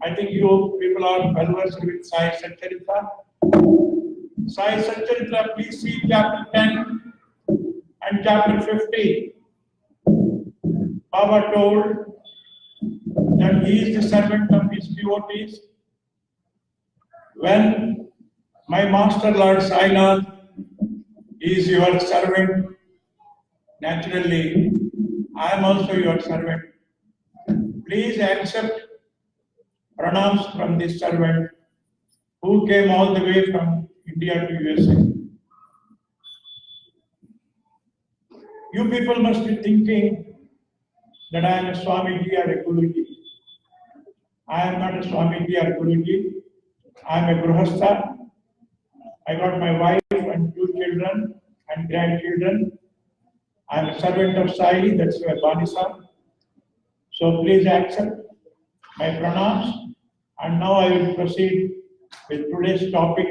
I think you people are well versed with Sai Satcharithra. Sai Satcharithra, please see chapter 10 and chapter 50. Baba told that he is the servant of his devotees. When my master Lord Sainath is your servant, naturally, I am also your servant. Please accept pranams from this servant who came all the way from India to USA. You people must be thinking that I am a Swamiji or a Guruji. I am not a Swamiji or Guruji. I am a Grihastha. I got my wife and 2 children and grandchildren. I am a servant of Sai, that's my Saibanisa. So please accept my pranams. And now I will proceed with today's topic,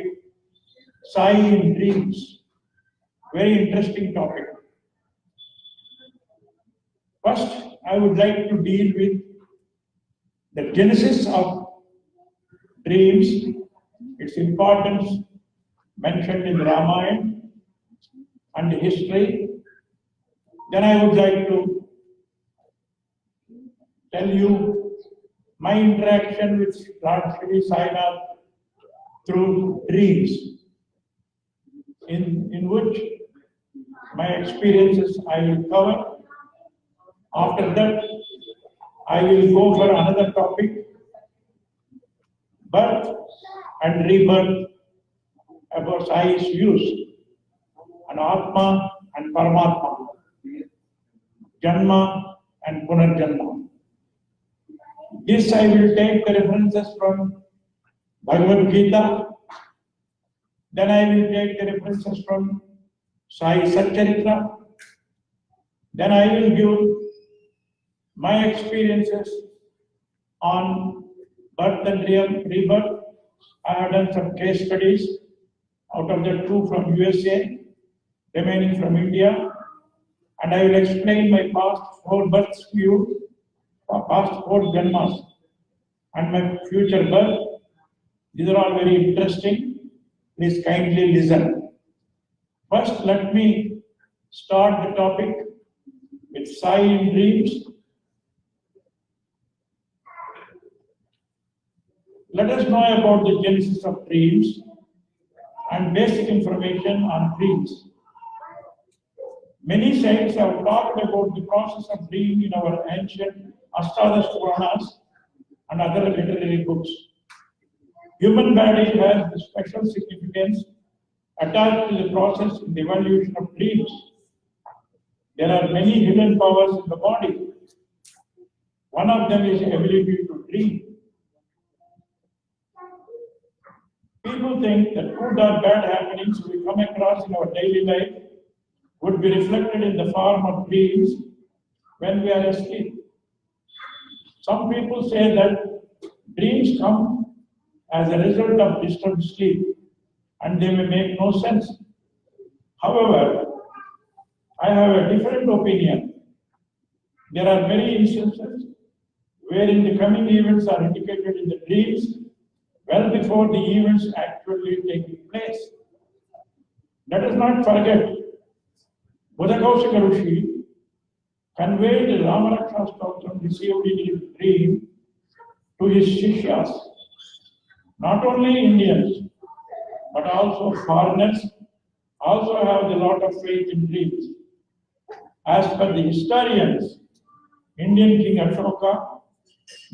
Sai in Dreams. Very interesting topic. First, I would like to deal with the genesis of dreams, its importance mentioned in Ramayana and history. Then I would like to tell you my interaction with Lord Shri Sainath through dreams, in which my experiences I will cover. After that, I will go for another topic, birth and rebirth, about Sai's views, and Atma and Paramatma, Janma and Punarjanma. This I will take the references from Bhagavatgita, then I will take the references from Sai Satcharithra, then I will give my experiences on birth and rebirth. I have done some case studies, out of the 2 from USA, remaining from India, and I will explain my past 4 births to you, past 4 janmas, and my future birth. These are all very interesting. Please kindly listen. First, let me start the topic with Sai in Dreams. Let us know about the genesis of dreams and basic information on dreams. Many saints have talked about the process of dream in our ancient Ashtadas Puranas and other literary books. Human body has a special significance attached to the process in the evolution of dreams. There are many hidden powers in the body. One of them is the ability to dream. People think that good or bad happenings we come across in our daily life would be reflected in the form of dreams when we are asleep. Some people say that dreams come as a result of disturbed sleep and they may make no sense. However, I have a different opinion. There are many instances wherein the coming events are indicated in the dreams well before the events actually taking place. Let us not forget, Buddhakausika Rishi conveyed the Ramaraksha Stotram received in his dream to his Shishyas. Not only Indians, but also foreigners also have a lot of faith in dreams. As per the historians, Indian King Ashoka,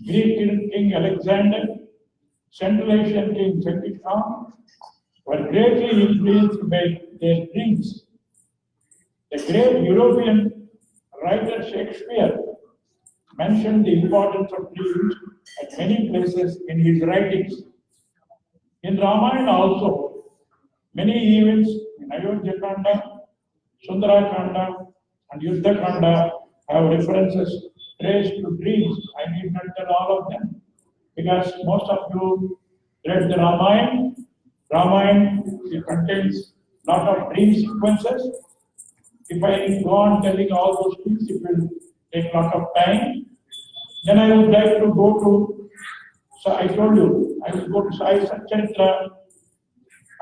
Greek King Alexander, Central Asian King Genghis Khan were greatly influenced by their dreams. The great European writer Shakespeare mentioned the importance of dreams at many places in his writings. In Ramayana also, many events in Ayodhya Kanda, Sundara Kanda, and Yuddha Kanda have references traced to dreams. I need not tell all of them, because most of you read the Ramayana. Ramayana contains a lot of dream sequences. If I go on telling all those things, it will take a lot of time. Then I would like to go to So I told you, I will go to Sai Satcharithra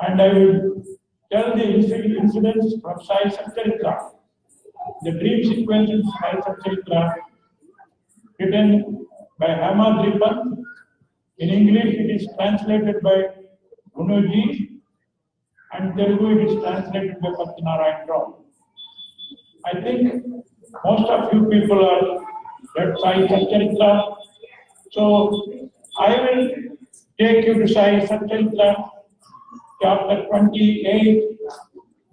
and I will tell the incidents from Sai Satcharithra, the dream sequence in Sai Satcharithra, written by Hamadripan. In English, it is translated by Gunuji, and Telugu it is translated by Kakinada Rao. I think most of you people are read Sai Satcharithra, so I will take you to Sai Satcharithra, chapter 28.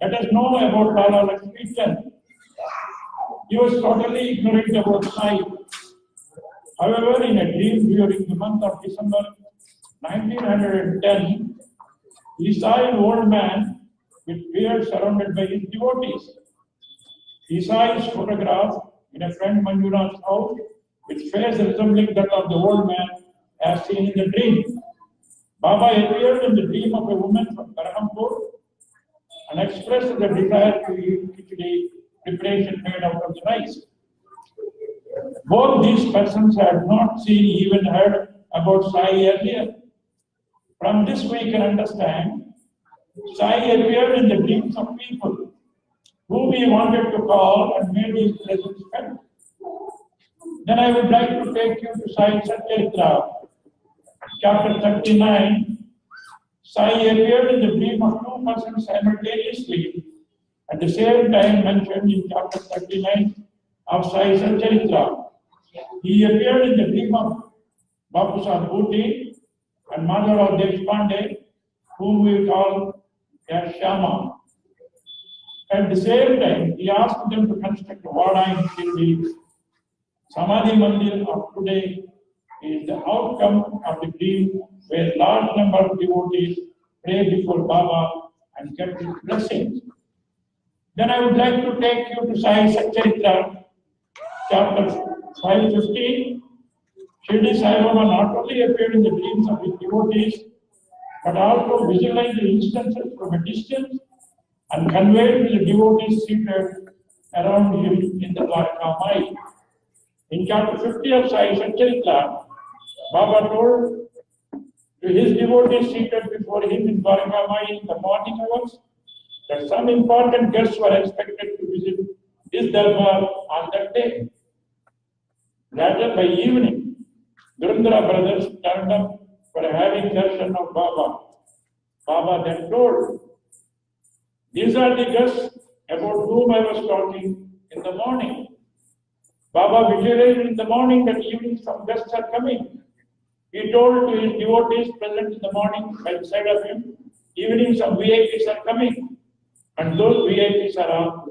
Let us know about Lala Lakshmi Chand. He was totally ignorant about Sai. However, in a dream during the month of December 1910, he saw an old man with beard surrounded by his devotees. He saw his photograph in a friend Manjura's house with face resembling that of the old man as seen in the dream. Baba appeared in the dream of a woman from Berhampur and expressed the desire to eat khichdi, preparation made out of the rice. Both these persons had not seen, even heard about Sai earlier. From this we can understand, Sai appeared in the dreams of people whom he wanted to call and made his presence felt. Then I would like to take you to Sai Satcharithra, chapter 39. Sai appeared in the dream of two persons simultaneously at the same time mentioned in chapter 39 of Sai Satcharithra. He appeared in the dream of Bapusar Bhuti and Madhurao Deshpande, whom we call as Shama. At the same time, he asked them to construct a Vada in Shirdi. Samadhi Mandir of today is the outcome of the dream where large number of devotees pray before Baba and get his blessings. Then I would like to take you to Sai Satcharithra, chapter 515. Shirdi Saibaba not only appeared in the dreams of his devotees, but also visualized the instances from a distance and conveyed to the devotees seated around him in the Dwarka Mai. In chapter 50 of Sai Satcharithra, Baba told to his devotees seated before him in Dwarka Mai in the morning hours that some important guests were expected to visit his darbar on that day. Rather, by evening, Durandara brothers turned up for having darshan of Baba. Baba then told, "These are the guests about whom I was talking in the morning." Baba visualized in the morning that evening some guests are coming. He told to his devotees present in the morning by the side of him, evening some VIPs are coming. And those VIPs are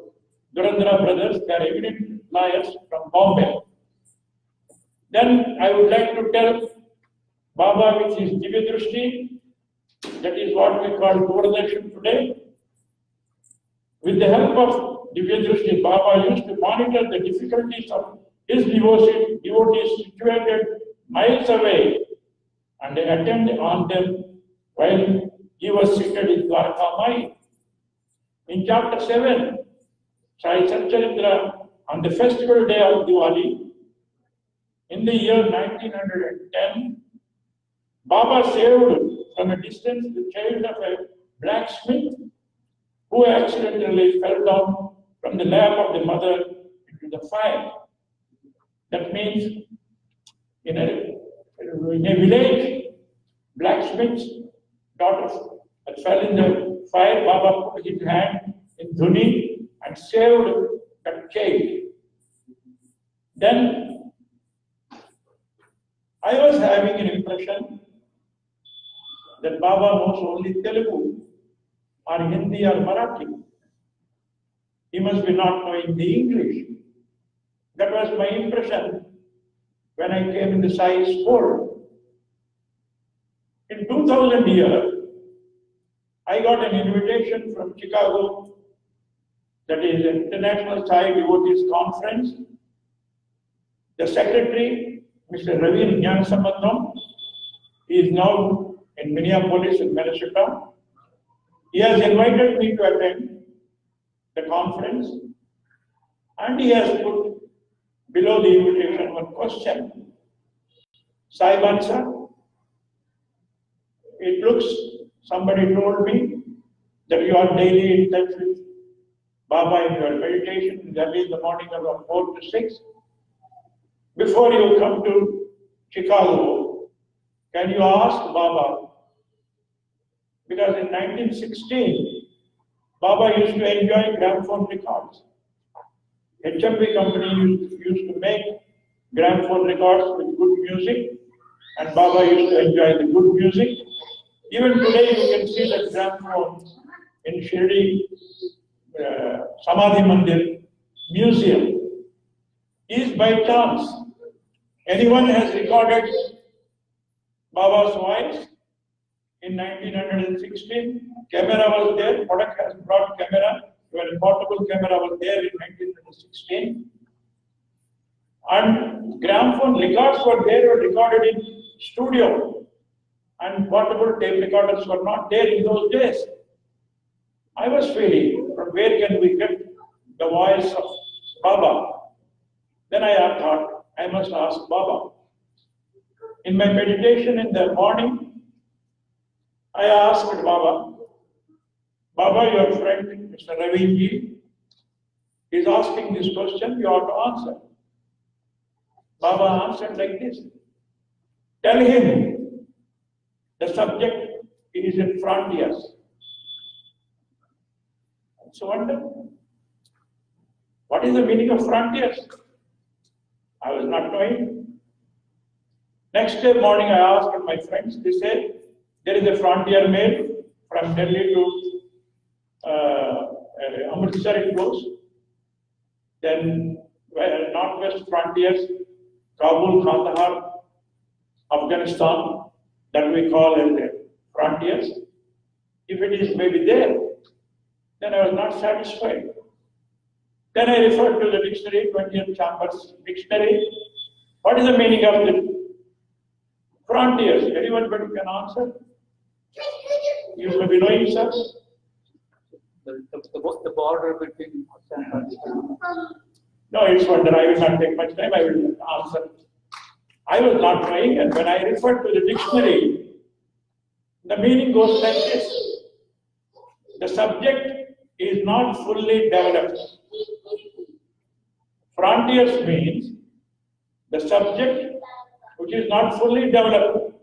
Durandara brothers, they are eminent lawyers from Bombay. Then I would like to tell Baba with his Divya Drishti, that is what we call Doordarshan today. With the help of Divya Drishti, Baba used to monitor the difficulties of his devotees situated miles away and attend on them while he was seated in Dwarka Mai. In chapter 7, Sai Satcharithra, on the festival day of Diwali, in the year 1910, Baba saved from a distance the child of a blacksmith who accidentally fell down from the lap of the mother into the fire. That means in a village, blacksmith's daughter that fell in the fire, Baba put his hand in dhuni and saved that child. Then I was having an impression that Baba knows only Telugu or Hindi or Marathi. He must be not knowing the English. That was my impression when I came in the Sai school. In 2000 year, I got an invitation from Chicago, that is an International Sai Devotees Conference. The secretary, Mr. Ravi Jnanasambantham, he is now in Minneapolis in Minnesota. He has invited me to attend the conference, and he has put below the invitation one question. Saibanisa, looks, somebody told me that you are daily in touch with Baba in your meditation, early in the morning around 4 to 6. Before you come to Chicago, can you ask Baba? Because in 1916, Baba used to enjoy gramophone records. HMV company used to make gramophone records with good music, and Baba used to enjoy the good music. Even today, you can see that gramophone in Shirdi Samadhi Mandir museum. Is by chance anyone has recorded Baba's voice in 1916? Camera was there. Kodak has brought camera. When portable camera was there in 1916. And gramophone records were there, were recorded in studio. And portable tape recorders were not there in those days. I was feeling, from where can we get the voice of Baba? Then I thought, I must ask Baba. In my meditation in the morning, I asked Baba, Baba, your friend, Mr. Ravinji, is asking this question, you ought to answer. Baba answered like this. Tell him the subject is in frontiers. So wonder, what is the meaning of frontiers? I was not knowing. Next day morning, I asked my friends, they said, there is a frontier mail from Delhi to Amritsar it goes. Then northwest frontiers, Kabul, Kandahar, Afghanistan, that we call as the frontiers. If it is maybe there, then I was not satisfied. Then I referred to the dictionary, 20th Chambers Dictionary. What is the meaning of the frontiers? Anyone can answer? You may be knowing, sir. The border between. No, it's wonder. I will not take much time. I will answer. I was not knowing, and when I referred to the dictionary, the meaning goes like this. The subject is not fully developed. Frontiers means the subject which is not fully developed.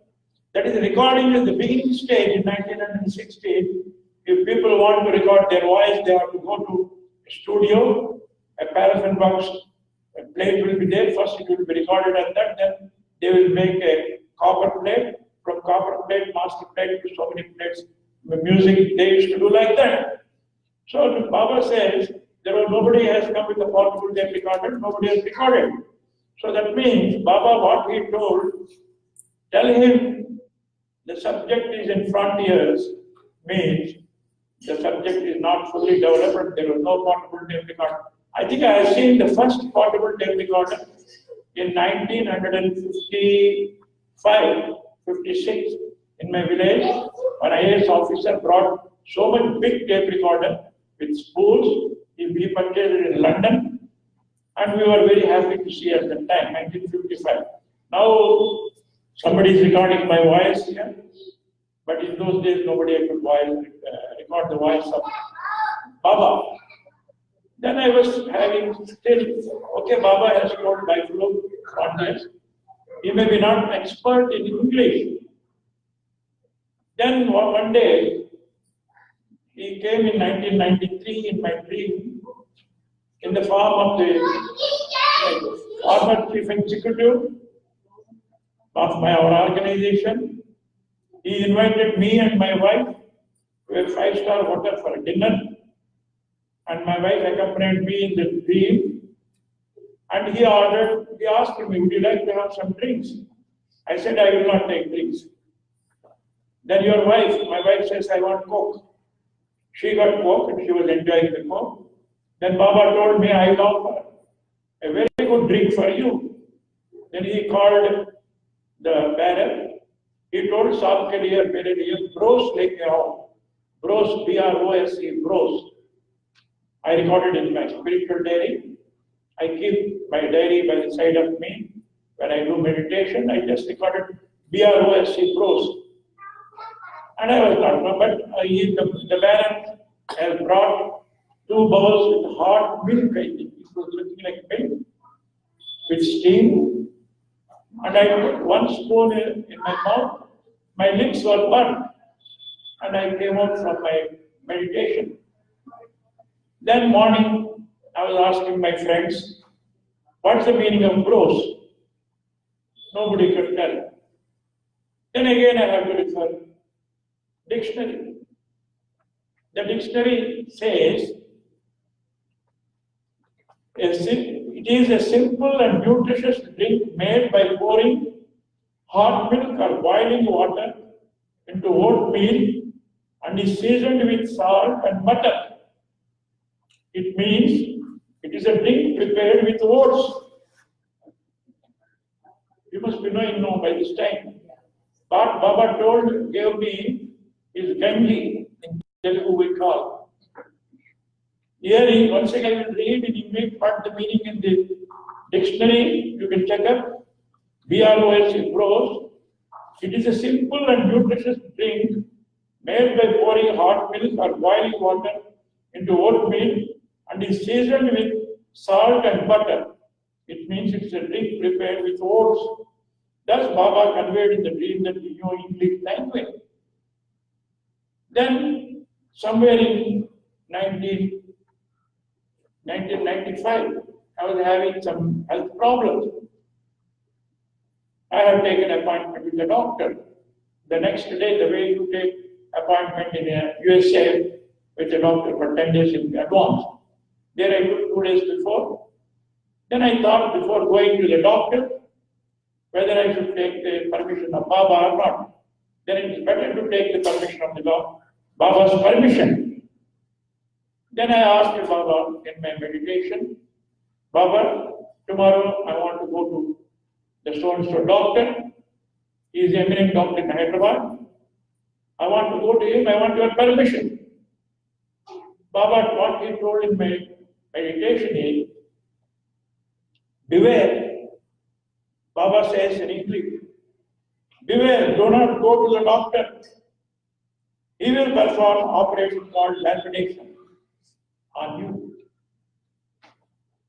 That is, recording is the beginning stage in 1916. If people want to record their voice, they have to go to a studio, a paraffin box, a plate will be there. First, it will be recorded at that, then they will make a copper plate. From copper plate, master plate to so many plates. The music, they used to do like that. So Baba says, nobody has come with a portable tape recorder, nobody has recorded. So that means, Baba, what he told, tell him the subject is in frontiers, means the subject is not fully developed, there was no portable tape recorder. I think I have seen the first portable tape recorder in 1955, 56 in my village. An IAS officer brought so much big tape recorder with spools. We purchased it in London, and we were very happy to see at that time, 1955. Now, somebody is recording my voice here, but in those days, nobody could record the voice of Baba. Then I was having still, okay, Baba has told Bible frontiers. He may be not an expert in English. Then one day, he came in 1993 in my dream in the form of the former chief executive of our organization. He invited me and my wife to a 5-star hotel for a dinner, and my wife accompanied me in the dream. And he asked me, would you like to have some drinks? I said, I will not take drinks. Then my wife says, I want Coke. She got Coke and she was enjoying the Coke. Then Baba told me, I will offer a very good drink for you. Then he called the bearer. He told Saab ke liye, mere liye bros leke aao. Bros, B-R-O-S-E, bros. I recorded in my spiritual diary. I keep my diary by the side of me. When I do meditation, I just recorded B-R-O-S-E, bros. And I was not, but the baron has brought 2 bowls with hot milk, I think. It was looking like milk with steam. And I put 1 spoon in my mouth. My lips were burnt. And I came out from my meditation. Then morning, I was asking my friends, what's the meaning of gross? Nobody could tell. Then again I have to refer dictionary. The dictionary says, it is a simple and nutritious drink made by pouring hot milk or boiling water into oatmeal and is seasoned with salt and butter. It means it is a drink prepared with oats. You must be knowing now by this time. What Baba gave me is Gangi, in Telugu we call. Here, once again, I will read in English what the meaning in the dictionary. You can check up. BROS. It is a simple and nutritious drink made by pouring hot milk or boiling water into oatmeal and is seasoned with salt and butter. It means it's a drink prepared with oats. Thus, Baba conveyed in the dream that we know English language. Then, somewhere in 1995, I was having some health problems. I had taken an appointment with the doctor. The next day, the way you take appointment in USA with the doctor for 10 days in advance. There I took 2 days before. Then I thought before going to the doctor, whether I should take the permission of Baba or not. Then it is better to take the permission of the Lord, Baba's permission. Then I asked Baba in my meditation, Baba, tomorrow I want to go to the so-and-so doctor. He is an eminent doctor in Hyderabad. I want to go to him, I want your permission. Baba, what he told in my meditation is, beware. Baba says in English, beware, do not go to the doctor. He will perform operation called lapidation on you.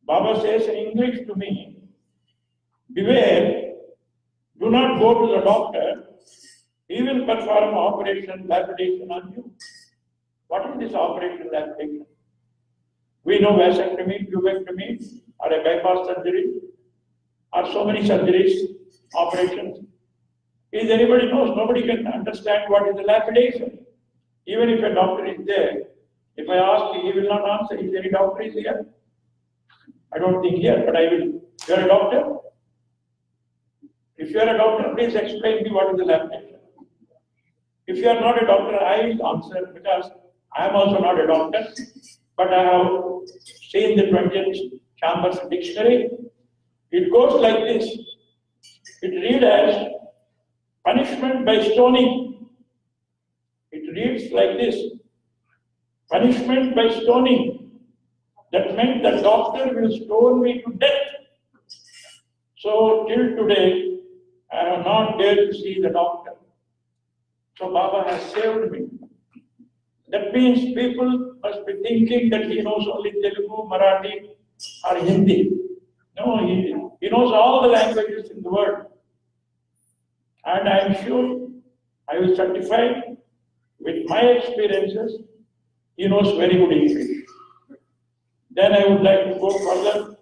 Baba says in English to me, beware, do not go to the doctor. He will perform operation lapidation on you. What is this operation lapidation? We know vasectomy, tubectomy, or a bypass surgery, or so many surgeries, operations. Is anybody knows? Nobody can understand what is the lapidation. Even if a doctor is there, if I ask, he will not answer. Is any doctor is here? I don't think here, but I will. You are a doctor? If you are a doctor, please explain me what is the lapidation. If you are not a doctor, I will answer because I am also not a doctor, but I have seen the 20th Chambers Dictionary. It goes like this. It reads as punishment by stoning. It reads like this. Punishment by stoning. That meant the doctor will stone me to death. So till today, I have not dared to see the doctor. So Baba has saved me. That means people must be thinking that he knows only Telugu, Marathi, or Hindi. No, he knows all the languages in the world. And I am sure I will certify with my experiences, he knows very good English. Then I would like to go further.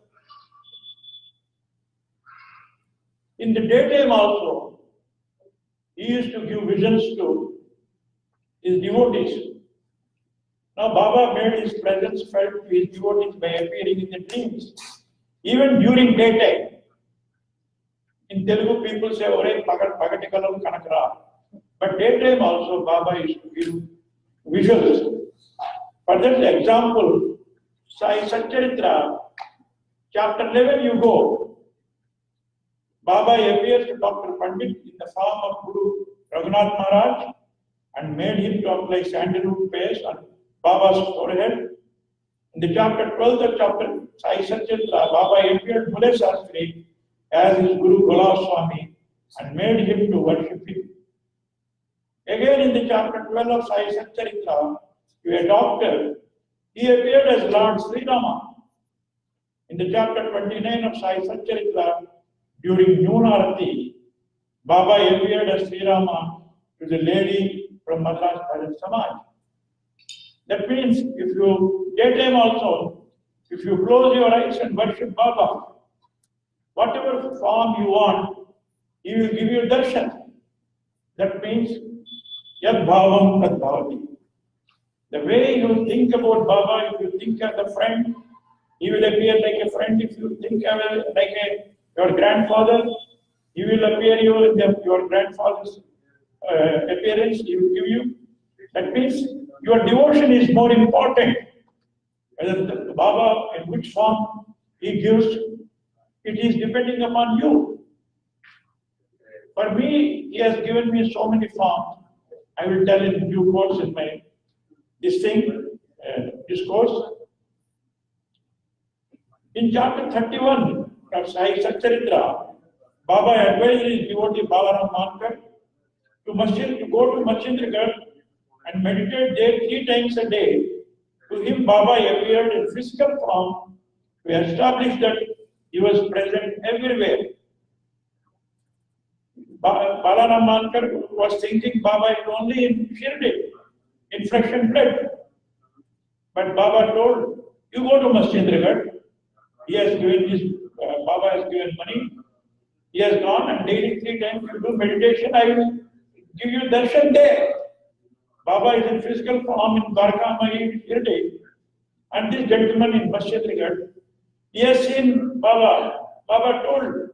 In the daytime also, he used to give visions to his devotees. Now Baba made his presence felt to his devotees by appearing in the dreams. Even during daytime, in Telugu people say, "Ore pagatikalam kanakra." But daytime also, Baba used to give visuals. For that example, Sai Satcharithra, chapter 11, you go. Baba appears to Dr. Pandit in the form of Guru Raghunath Maharaj and made him to apply sandalwood paste on Baba's forehead. In the chapter 12, the chapter Sai Satcharithra, Baba appeared Mule Shastri as his Guru Gola Swami and made him to worship him. Again in the chapter 12 of Sai Satcharithra, to a doctor, he appeared as Lord Sri Rama. In the chapter 29 of Sai Satcharithra, during Noon Arati, Baba appeared as Sri Rama to the lady from Madras Bhajan Samaj. That means if you daytime also, if you close your eyes and worship Baba, whatever form you want, he will give you darshan. That means yad bhavam tad bhavati. The way you think about Baba, if you think as a friend, he will appear like a friend. If you think like your grandfather, he will appear you in your grandfather's appearance, he will give you. That means your devotion is more important. Whether the Baba, in which form he gives, it is depending upon you. For me, he has given me so many forms. I will tell in due course in my discourse. In chapter 31 of Sai Satcharithra, Baba advised his devotee Balaram Mandir to go to Machindragarh and meditate there 3 times a day. To him, Baba appeared in physical form to establish that he was present everywhere. Balaram Mandir was thinking Baba is only in Shirdi, in flesh and blood. But Baba told, you go to Machindragarh. He has given his, Baba has given money. He has gone and daily 3 times you do meditation, I will give you darshan there. Baba is in physical form in Dwarka Mai Shirdi. And this gentleman in Machindragarh, he has seen Baba. Baba told,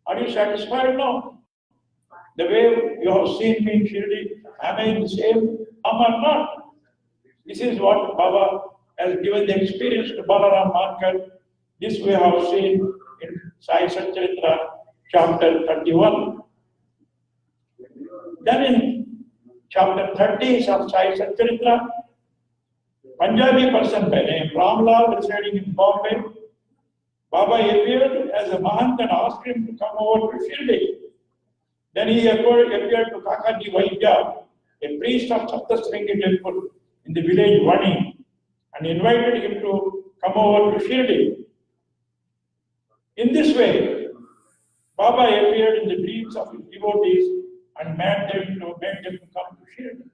are you satisfied now? The way you have seen me in Shirdi, am I in the same form or not? This is what Baba has given the experience to Balaram Mandir. This we have seen in Sai Satcharithra, chapter 31. Then in chapter 30 of Sai Satcharithra, Punjabi person by name Ramlal residing in Bombay, Baba appeared as a Mahant and asked him to come over to Shirdi. Then he appeared to Kakadi Vaidya, a priest of Saptastringi temple in the village Vani, and invited him to come over to Shirdi. In this way, Baba appeared in the dreams of his devotees and made them to come to Shirdi.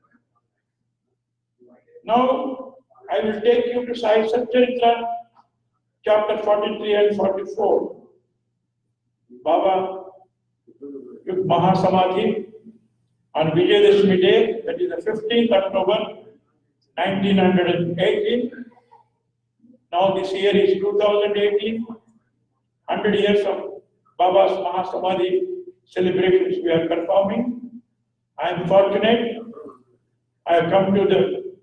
Now, I will take you to Sai Satcharithra, chapter 43 and 44. Baba took Mahasamadhi on Vijayadashmi day, that is the 15th October 1918. Now this year is 2018. 100 years of Baba's Mahasamadhi celebrations we are performing. I am fortunate. I have come to the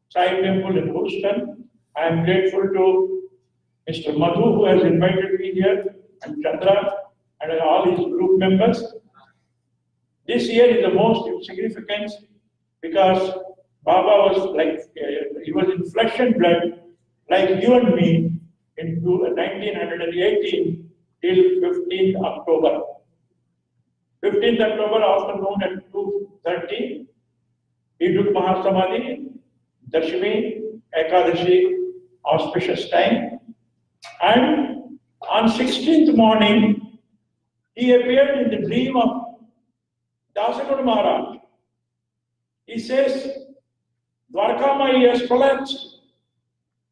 Sai temple in Houston. I am grateful to Mr. Madhu who has invited me here, and Chandra and all his group members. This year is the most significant because Baba was like, he was in flesh and blood like you and me in 1918 till 15th October. 15th October afternoon at 2:30, he took Mahasamadhi, Dashmi, Ekadashi, auspicious time. And on 16th morning, he appeared in the dream of Dasaguru Maharaj. He says, Dwarka Mai has collapsed.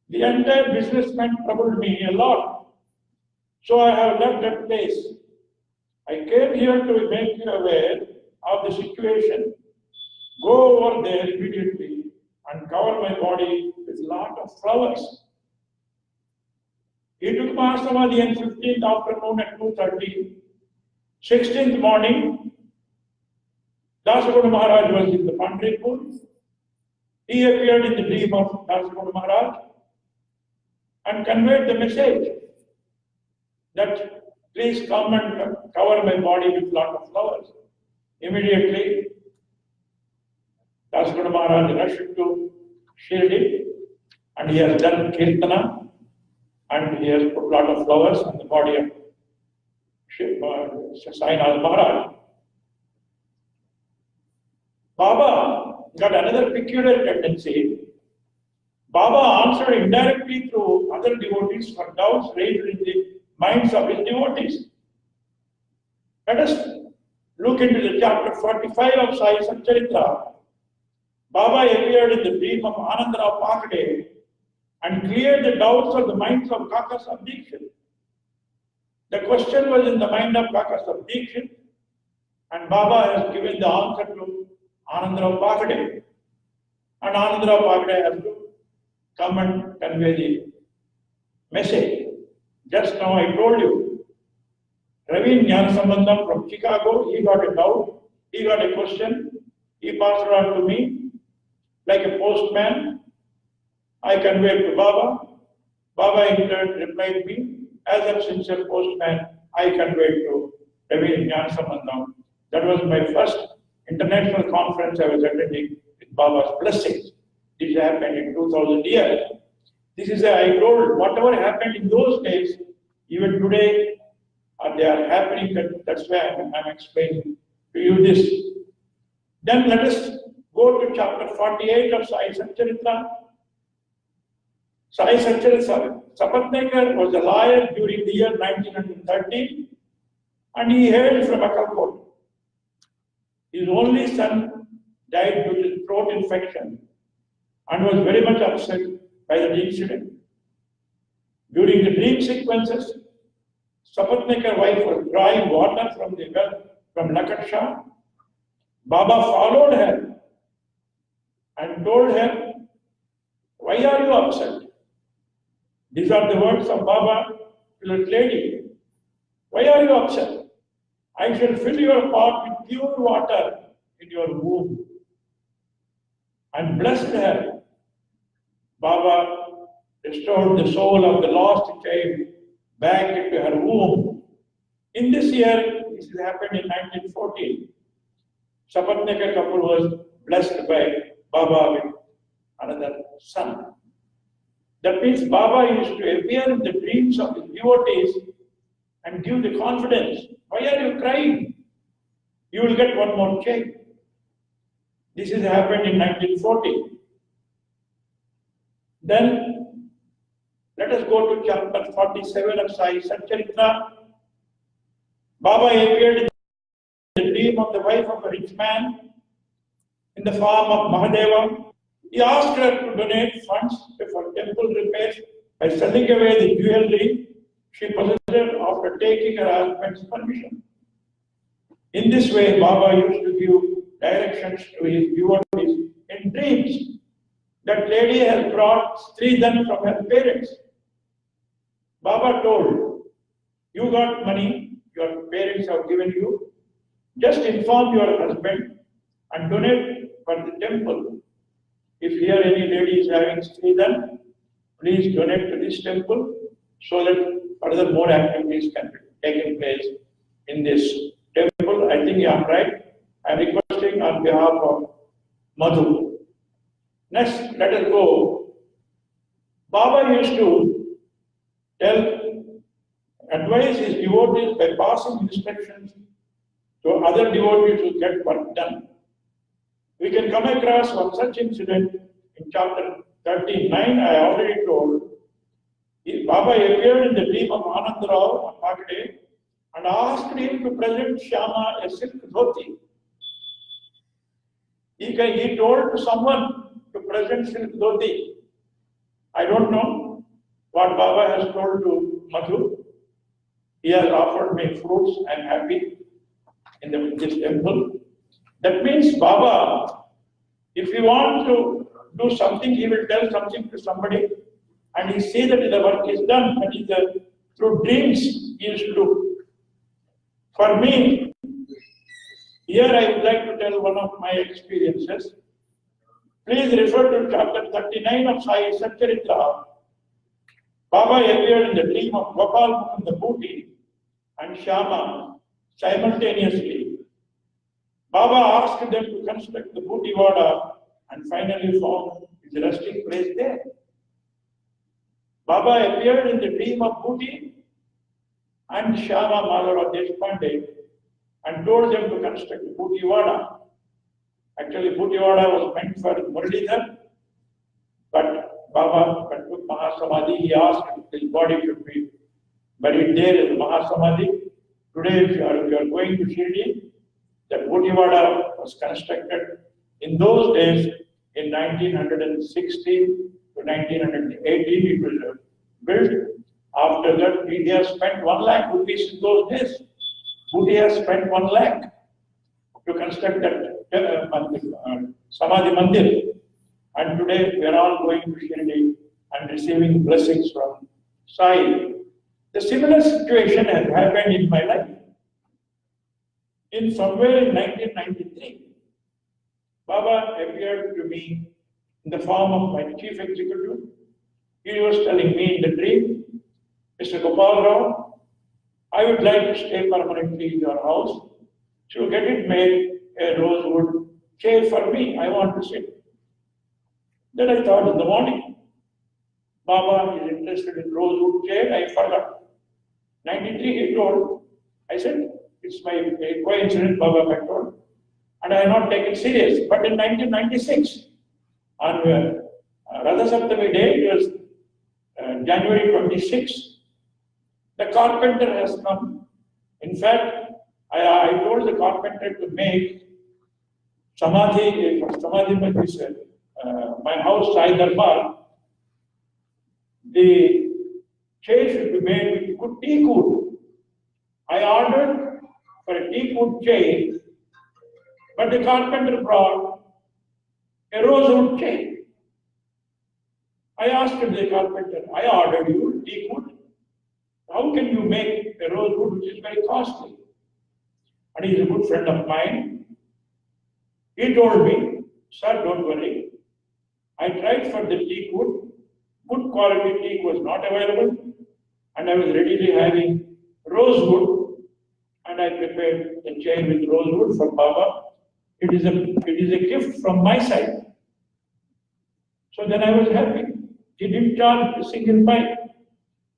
The entire businessman troubled me a lot. So I have left that place. I came here to make you aware of the situation. Go over there immediately and cover my body with a lot of flowers. He took Mahasamadhi on 15th afternoon at 2:30. 16th morning, Dasaguru Maharaj was in the Pandripur. He appeared in the dream of Dasaguru Maharaj and conveyed the message that please come and cover my body with a lot of flowers. Immediately, Dasaguru Maharaj rushed to Shirdi and he has done Kirtana and he has put a lot of flowers on the body of Sainath Maharaj. Baba got another peculiar tendency. Baba answered indirectly through other devotees for doubts raised in the minds of his devotees. Let us look into the chapter 45 of Sai Satcharithra. Baba appeared in the dream of Anandarao Pakade and cleared the doubts of the minds of Kakasab Dikshit. The question was in the mind of Kakasab Dikshit, and Baba has given the answer to Anandarao Pakade. And Anandarao Pakade has to come and convey the message. Just now I told you, Ravi Jnanasambandam from Chicago, he got a doubt, he got a question, he passed it on to me, like a postman. I conveyed to Baba. Baba in turn replied me, as a sincere postman, I conveyed to Ravi Jnanasambandam. That was my first international conference I was attending with Baba's blessings. This happened in 2000 years. This is I told whatever happened in those days, even today, they are happening. That's why I'm explaining to you this. Then let us go to chapter 48 of Sai Satcharithra. Sai Satcharithra. Sapatnekar was a lawyer during the year 1930, and he hailed from Akkalkot. His only son died due to throat infection and was very much upset by the incident. During the dream sequences, Sapatnekar's wife was drawing water from the well from Lakatsha. Baba followed her and told her, "Why are you upset?" These are the words of Baba to the lady. "Why are you upset? I shall fill your pot with pure water in your womb." And blessed her. Baba restored the soul of the lost child back into her womb. In this year, this happened in 1914. Sapatnekar couple was blessed by Baba with another son. That means Baba used to appear in the dreams of his devotees and give the confidence. "Why are you crying? You will get one more child." This has happened in 1940. Then let us go to chapter 47 of Sai Satcharithra. Baba appeared in the dream of the wife of a rich man in the form of Mahadeva. He asked her to donate funds for temple repairs by selling away the jewelry she possessed after taking her husband's permission. In this way, Baba used to give directions to his devotees in dreams. That lady has brought Sridhan from her parents. Baba told, "You got money, your parents have given you. Just inform your husband and donate for the temple. If here any lady is having Sridhan, please donate to this temple so that further more activities can be taken place in this temple." I think I'm right. I'm requesting on behalf of Madhu. Next, let us go. Baba used to advise his devotees by passing instructions to other devotees to get work done. We can come across one such incident in chapter 39, I already told. Baba appeared in the dream of Anandarao Pakade and asked him to present Shyama a silk dhoti. He told someone to present silk dhoti. I don't know what Baba has told to Madhu. He has offered me fruits. I am happy in this temple. That means Baba, if he wants to do something, he will tell something to somebody and he sees that the work is done. That is through dreams he used to do. For me, here I would like to tell one of my experiences. Please refer to chapter 39 of Sai Satcharithra. Baba appeared in the dream of Gopal and the booty and Shyama simultaneously. Baba asked them to construct the booty wada and finally found his resting place there. Baba appeared in the dream of booty and Shyama Madhava Deshpande and told them to construct the booty wada. Actually, Bhutiyawada was meant for Muralidhar, but Baba, when took Mahasamadhi, he asked if his body should be buried there as Mahasamadhi. Today, if you are going to Shirdi, that Bhutiyawada was constructed in those days in 1916 to 1918. It was built. After that, India spent 1 lakh rupees in those days. Bhuti has spent 1 lakh to construct that Samadhi Mandir. And today we are all going to Shirdi and receiving blessings from Sai. The similar situation has happened in my life. In somewhere in 1993, Baba appeared to me in the form of my chief executive. He was telling me in the dream, Mr. Gopala Rao, I would like to stay permanently in your house. So get it made a rosewood chair for me. I want to sit. Then I thought in the morning, Baba is interested in rosewood chair. I forgot. 93 he told. I said, it's my coincidence, Baba had told. And I had not taken it serious. But in 1996, on Radha Saptami day, it was January 26, the carpenter has come. In fact, I told the carpenter to make Samadhi Mandir, my house, Sai Darbar. The chair should be made with good teak wood. I ordered for a teak wood chair, but the carpenter brought a rosewood chair. I asked the carpenter, I ordered you teak wood. How can you make a rosewood which is very costly? And he is a good friend of mine. He told me, sir, don't worry. I tried for the teak wood. Good quality teak was not available. And I was readily having rosewood. And I prepared a chair with rosewood for Baba. It is a gift from my side. So then I was happy. He didn't charge a single pint.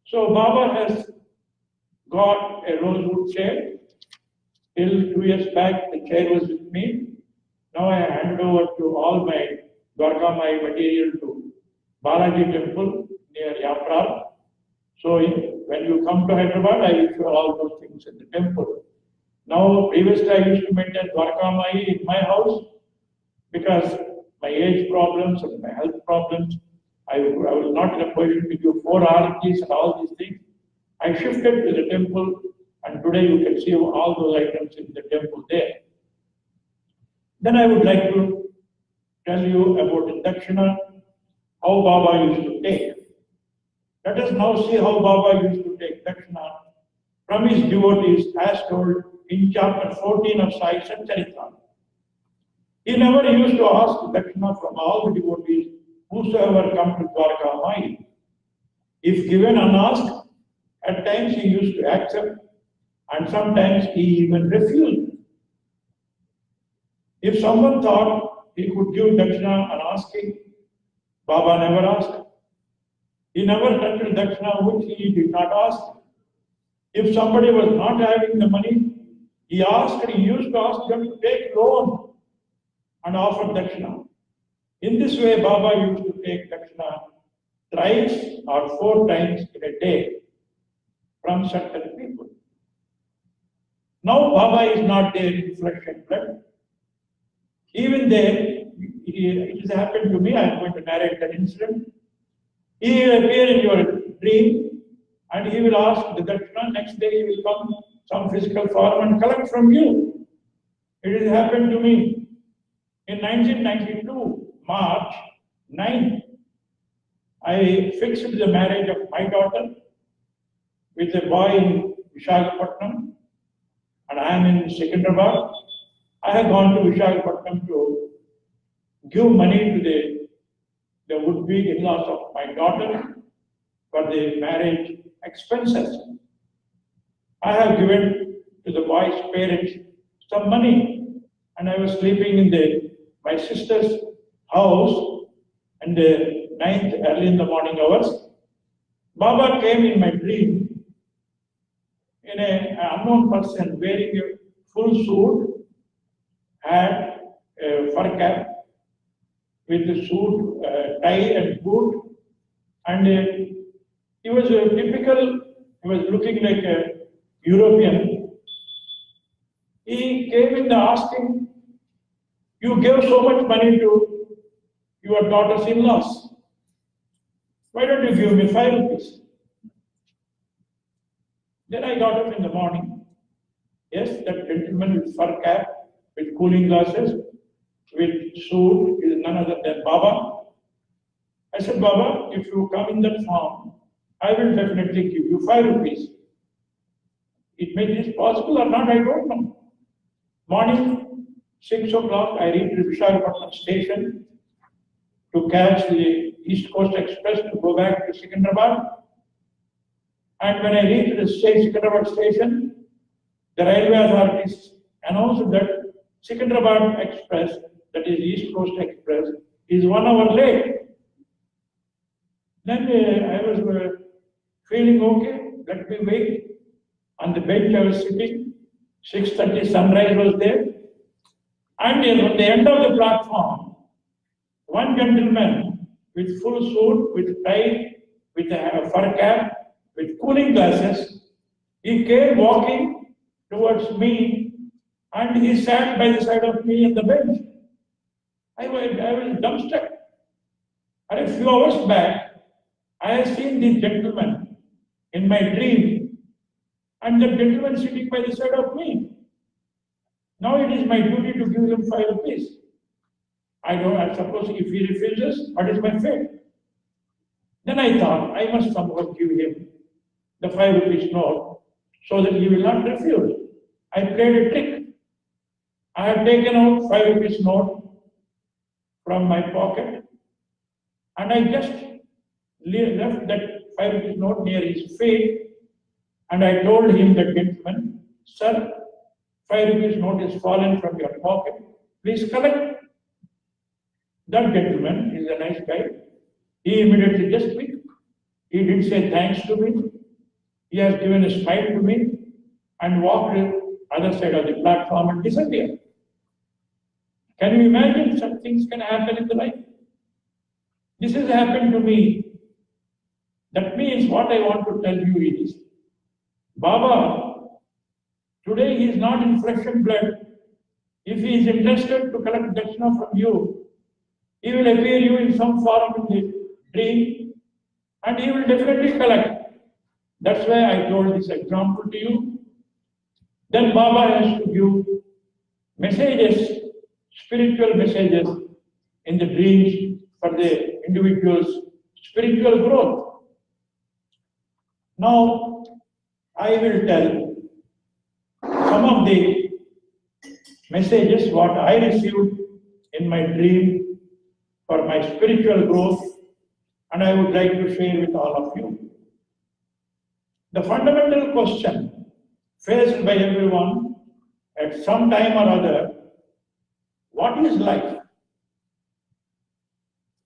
So Baba has got a rosewood chair. Till 2 years back, the chair was with me. Now I hand over to all my Dwarkamai material to Balaji Temple near Yapra. So when you come to Hyderabad, I will show all those things in the temple. Now, previously I used to maintain Dwarkamai in my house because my age problems and my health problems, I was not in a position to do 4 aartis and all these things. I shifted to the temple, and today you can see all those items in the temple there. Then I would like to tell you about the Dakshina, how Baba used to take. Let us now see how Baba used to take Dakshina from his devotees as told in chapter 14 of Sai Satcharithra. He never used to ask Dakshina from all the devotees whosoever come to Dwarka Mai. If given unasked, at times he used to accept, and sometimes he even refused. If someone thought he could give Dakshina unasking, Baba never asked. He never touched Dakshina which he did not ask. If somebody was not having the money, he used to ask them to take loan and offer Dakshina. In this way, Baba used to take Dakshina thrice or 4 times in a day from certain people. Now Baba is not there in flesh and blood. Even there, it has happened to me. I am going to narrate that incident. He will appear in your dream and he will ask the Dakshina. Next day he will come some physical form and collect from you. It has happened to me. In 1992, March 9th, I fixed the marriage of my daughter with a boy in Visakhapatnam, and I am in Secunderabad. I have gone to Visakhapatnam to give money to the would-be in-laws of my daughter for the marriage expenses. I have given to the boy's parents some money, and I was sleeping in my sister's house in the 9th early in the morning hours. Baba came in my dream in an unknown person wearing a full suit, hat, fur cap with the suit, tie and boot, and he was a typical, he was looking like a European. He came in asking, you gave so much money to your daughter's in-laws. Why don't you give me 5 rupees? Then I got up in the morning. Yes, that gentleman with fur cap, with cooling glasses, with suit, is none other than Baba. I said, Baba, if you come in that form, I will definitely give you 5 rupees. It may be possible or not, I don't know. Morning, 6 o'clock, I reached Visakhapatnam station to catch the East Coast Express to go back to Secunderabad. And when I reached the Secunderabad station, the railway authorities announced that Secunderabad Express, that is East Coast Express, is 1 hour late. Then I was feeling okay, let me wait. On the bench I was sitting, 6:30 sunrise was there. And at the end of the platform, one gentleman with full suit, with tie, with a fur cap, with cooling glasses, he came walking towards me and he sat by the side of me on the bench. I was dumbstruck. And a few hours back, I had seen this gentleman in my dream, and the gentleman sitting by the side of me. Now it is my duty to give him 5 rupees. I suppose if he refuses, what is my fate? Then I thought, I must somehow give him the 5 rupees note so that he will not refuse. I played a trick. I have taken out 5 rupees note from my pocket and I just left that 5 rupees note near his feet and I told him, the gentleman, sir, 5 rupees note is fallen from your pocket. Please collect. That gentleman is a nice guy. He immediately just quit. He didn't say thanks to me. He has given a smile to me and walked to the other side of the platform and disappeared. Can you imagine such things can happen in the life? This has happened to me. That means what I want to tell you is, Baba, today he is not in flesh and blood. If he is interested to collect dakshina from you, he will appear you in some form in the dream and he will definitely collect. That's why I told this example to you. Then Baba has to give messages, spiritual messages in the dreams for the individual's spiritual growth. Now, I will tell some of the messages what I received in my dream for my spiritual growth, and I would like to share with all of you. The fundamental question faced by everyone at some time or other, what is life?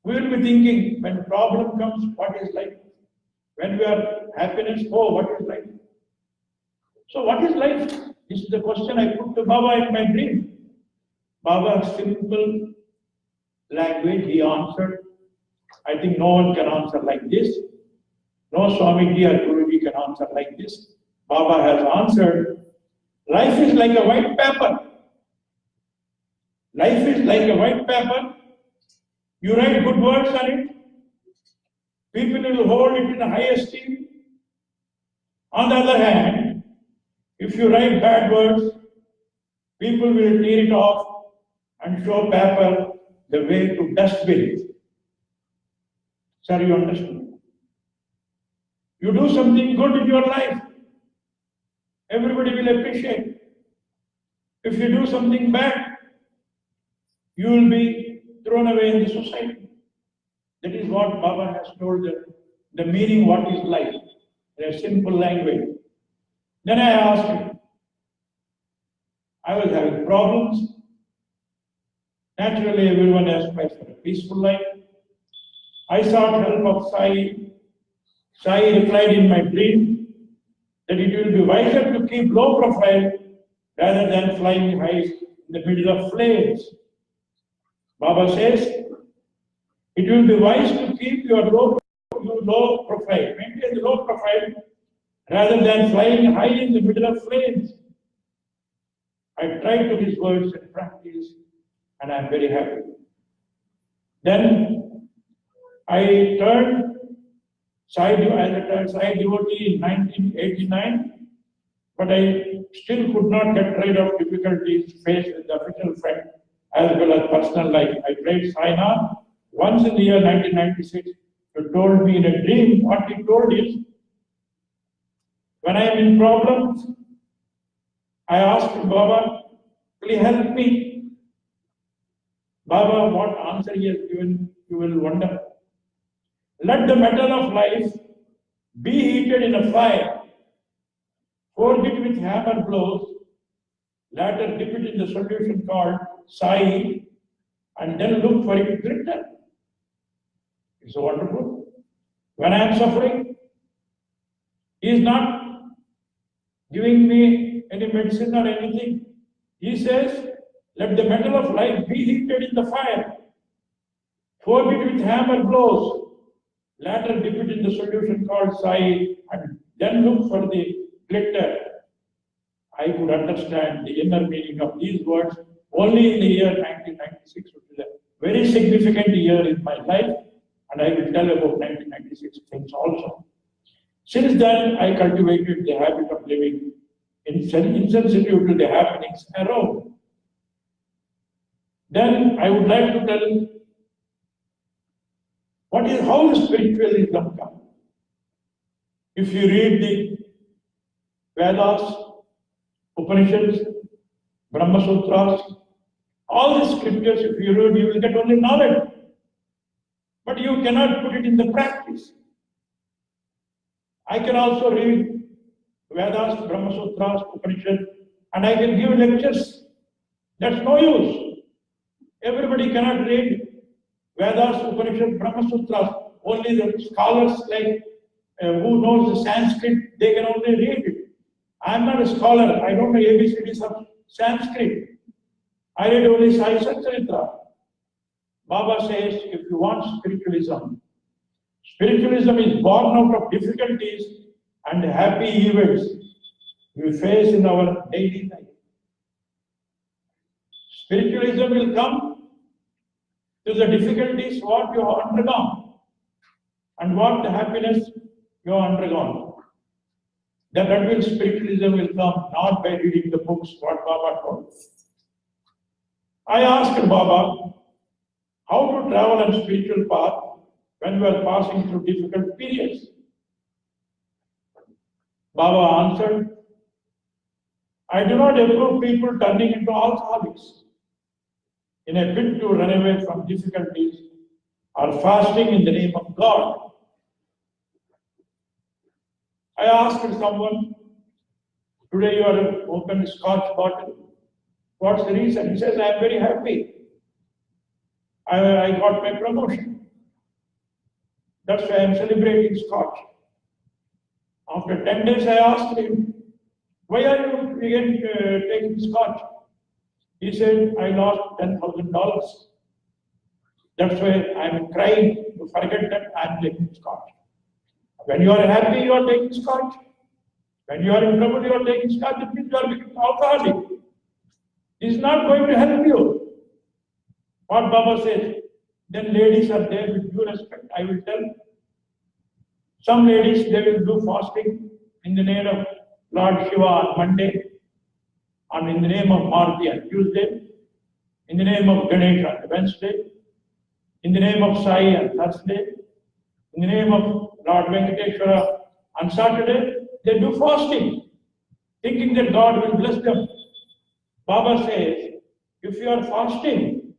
We will be thinking, when problem comes, what is life? When we are happiness, oh, what is life? So what is life? This is the question I put to Baba in my dream. Baba, simple language, he answered. I think no one can answer like this. No Swamiji or Guruji can answer like this. Baba has answered, life is like a white paper. Life is like a white paper. You write good words on it. People will hold it in high esteem. On the other hand, if you write bad words, people will tear it off and show paper the way to dustbin. Sir, you understand? You do something good in your life, everybody will appreciate. If you do something bad, you will be thrown away in the society. That is what Baba has told the meaning, what is life, in a simple language. Then I asked him, I was having problems. Naturally, everyone aspires for a peaceful life. I sought help of Sai. Sai replied in my dream that it will be wiser to keep low profile rather than flying high in the middle of flames. Baba says, it will be wise to keep your low profile, maintain the low profile, rather than flying high in the middle of flames. I tried to these words and practice, and I am very happy. Then I turned Sai devotee in 1989, but I still could not get rid of difficulties faced with the official friend as well as personal life. I prayed Sainath once in the year 1996. He told me in a dream. What he told is, when I am in problems, I asked Baba, please help me. Baba, what answer he has given, you will wonder. Let the metal of life be heated in a fire. Forge it with hammer blows. Later dip it in the solution called Sai, and then look for it glitter. It's so wonderful. When I am suffering, he is not giving me any medicine or anything. He says, let the metal of life be heated in the fire. Forge it with hammer blows. Later dip it in the solution called Sai, and then look for the glitter. I could understand the inner meaning of these words only in the year 1996, which is a very significant year in my life, and I will tell about 1996 things also. Since then, I cultivated the habit of living insensitive to the happenings around. Then I would like to tell how the spiritualism comes. If you read the Vedas, Upanishads, Brahma Sutras, all the scriptures, if you read, you will get only knowledge. But you cannot put it in the practice. I can also read Vedas, Brahma Sutras, Upanishads, and I can give lectures. That's no use. Everybody cannot read Vedas, Upanishads, Brahma Sutras. Only the scholars like who knows the Sanskrit, they can only read it. I am not a scholar. I don't know ABCDs of Sanskrit. I read only Sai Satcharithra. Baba says, if you want spiritualism, spiritualism is born out of difficulties and happy events we face in our daily life. Spiritualism will come to the difficulties what you have undergone and what the happiness you have undergone. That will spiritualism will come not by reading the books what Baba told. I asked Baba how to travel on spiritual path when we are passing through difficult periods. Baba answered, I do not approve people turning into alcoholics in a bid to run away from difficulties or fasting in the name of God. I asked someone, today you are open Scotch bottle. What's the reason? He says, I am very happy. I got my promotion. That's why I am celebrating Scotch. After 10 days, I asked him, why are you again taking Scotch? He said, I lost $10,000. That's why I am crying to forget that I am taking Scotch. When you are happy, you are taking Scotch. When you are in trouble, you are taking Scotch. It means you are becoming alcoholic. It is not going to help you. What Baba says, then ladies are there with due respect. I will tell. Some ladies, they will do fasting in the name of Lord Shiva on Monday, and in the name of Marti on Tuesday, in the name of Ganesh on Wednesday, in the name of Sai on Thursday, in the name of Lord Venkateshwara on Saturday, they do fasting, thinking that God will bless them. Baba says, if you are fasting,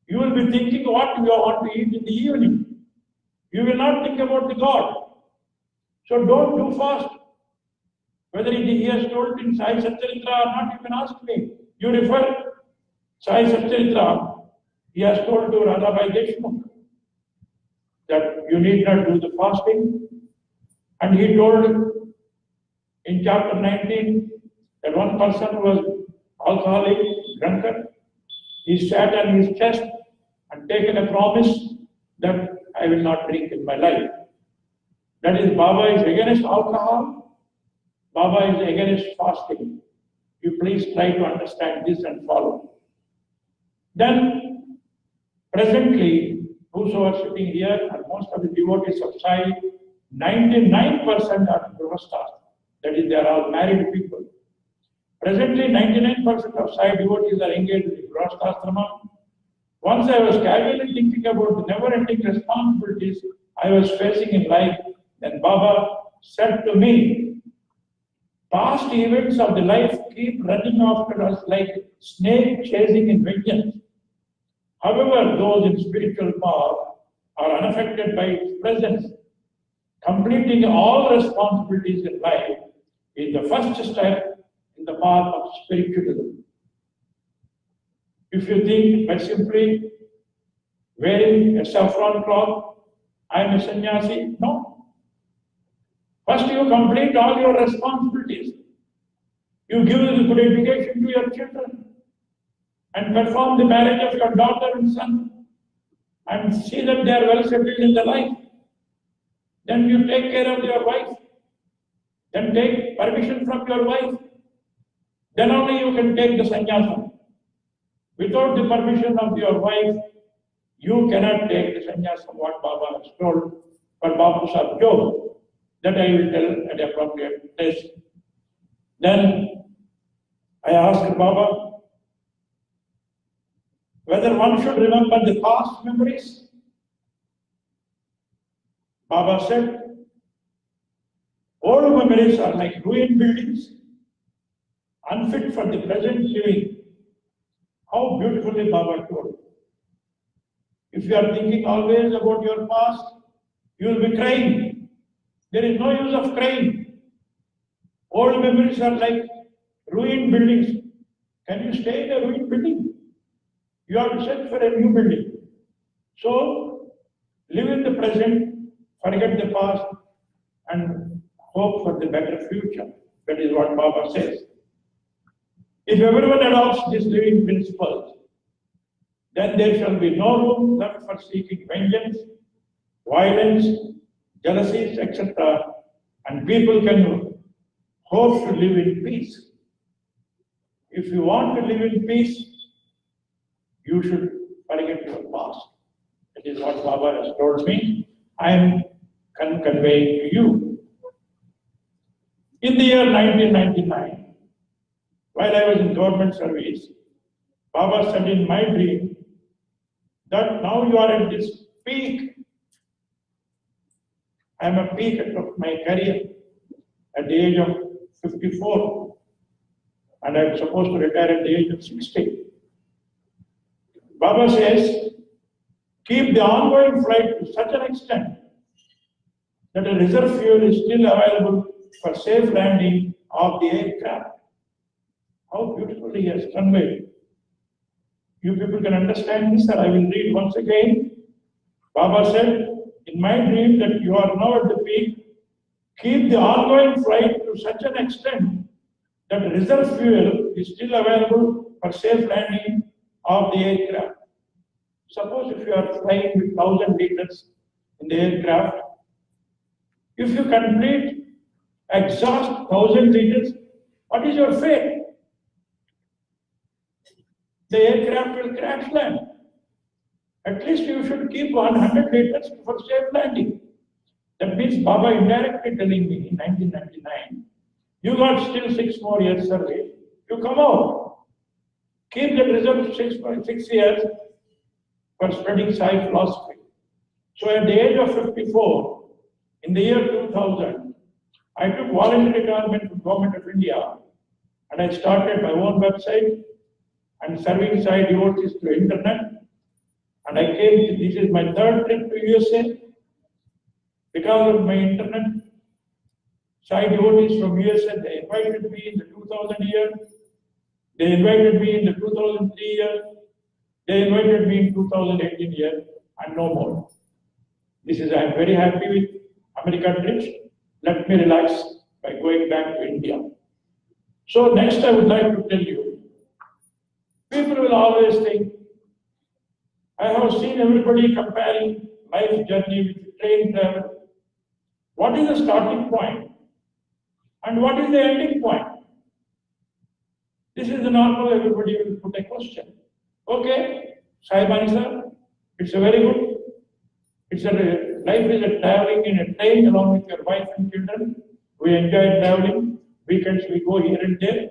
you will be thinking what you want to eat in the evening. You will not think about the God. So don't do fast. Whether he has told in Sai Satcharithra or not, you can ask me. You refer Sai Satcharithra, he has told to Radhabai Deshmukh that you need not do the fasting. And he told in chapter 19 that one person was alcoholic, drunkard. he sat on his chest and taken a promise that I will not drink in my life. That is, Baba is against alcohol, Baba is against fasting. You please try to understand this and follow. Then, presently, whosoever sitting here and most of the devotees of Sai, 99% are Grihasthas. That is, they are all married people. Presently, 99% of Sai devotees are engaged in Grihasthasrama. Once I was casually thinking about the never-ending responsibilities I was facing in life, then Baba said to me, past events of the life keep running after us like snake chasing in vengeance. However, those in spiritual power are unaffected by its presence. Completing all responsibilities in life is the first step in the path of spiritualism. If you think by simply wearing a saffron cloth, I am a sannyasi, no. First you complete all your responsibilities. You give a good education to your children and perform the marriage of your daughter and son and see that they are well settled in their life. Then you take care of your wife. Then take permission from your wife. Then only you can take the sannyasa. Without the permission of your wife, you cannot take the sannyasa, what Baba has told for Babu Sahib Jog. That I will tell at appropriate place. Then I asked Baba whether one should remember the past memories. Baba said, old memories are like ruined buildings, unfit for the present living. How beautifully Baba told. If you are thinking always about your past, you will be crying. There is no use of crying. Old memories are like ruined buildings. Can you stay in a ruined building? You have to search for a new building. So, live in the present, forget the past, and hope for the better future. That is what Baba says. If everyone adopts these living principles, then there shall be no room left for seeking vengeance, violence, jealousies, etc. And people can hope to live in peace. If you want to live in peace, you should forget your past. That is what Baba has told me. I am conveying to you. In the year 1999, while I was in government service, Baba said in my dream that now you are at this peak. I am at peak of my career at the age of 54, and I am supposed to retire at the age of 60. Baba says, keep the ongoing flight to such an extent that a reserve fuel is still available for safe landing of the aircraft. How beautifully he has conveyed. You people can understand this, or I will read once again. Baba said, in my dream that you are now at the peak, keep the ongoing flight to such an extent that reserve fuel is still available for safe landing of the aircraft. Suppose if you are flying with 1,000 liters in the aircraft, if you complete exhaust 1,000 liters, what is your fate? The aircraft will crash land. At least you should keep 100 liters for safe landing. That means Baba indirectly telling me in 1999, you got still 6 more years service, you come out. Keep the reserve 6 years for spreading Sai philosophy. So at the age of 54, in the year 2000, I took voluntary retirement from Government of India and I started my own website and serving Sai devotees through internet. And I came, this is my 3rd trip to USA. Because of my internet, Sai devotees from USA, they invited me in the 2000 year, they invited me in the 2003 year, they invited me in 2018 year, and no more. This is, I am very happy with American trips. Let me relax by going back to India. So next I would like to tell you, People will always think, I have seen everybody comparing life journey with train travel. What is the starting point? And what is the ending point? This is the normal, everybody will put a question. Okay, Saibanisa, it's a very good. Life is a traveling in a train along with your wife and children. We enjoy traveling. Weekends we go here and there.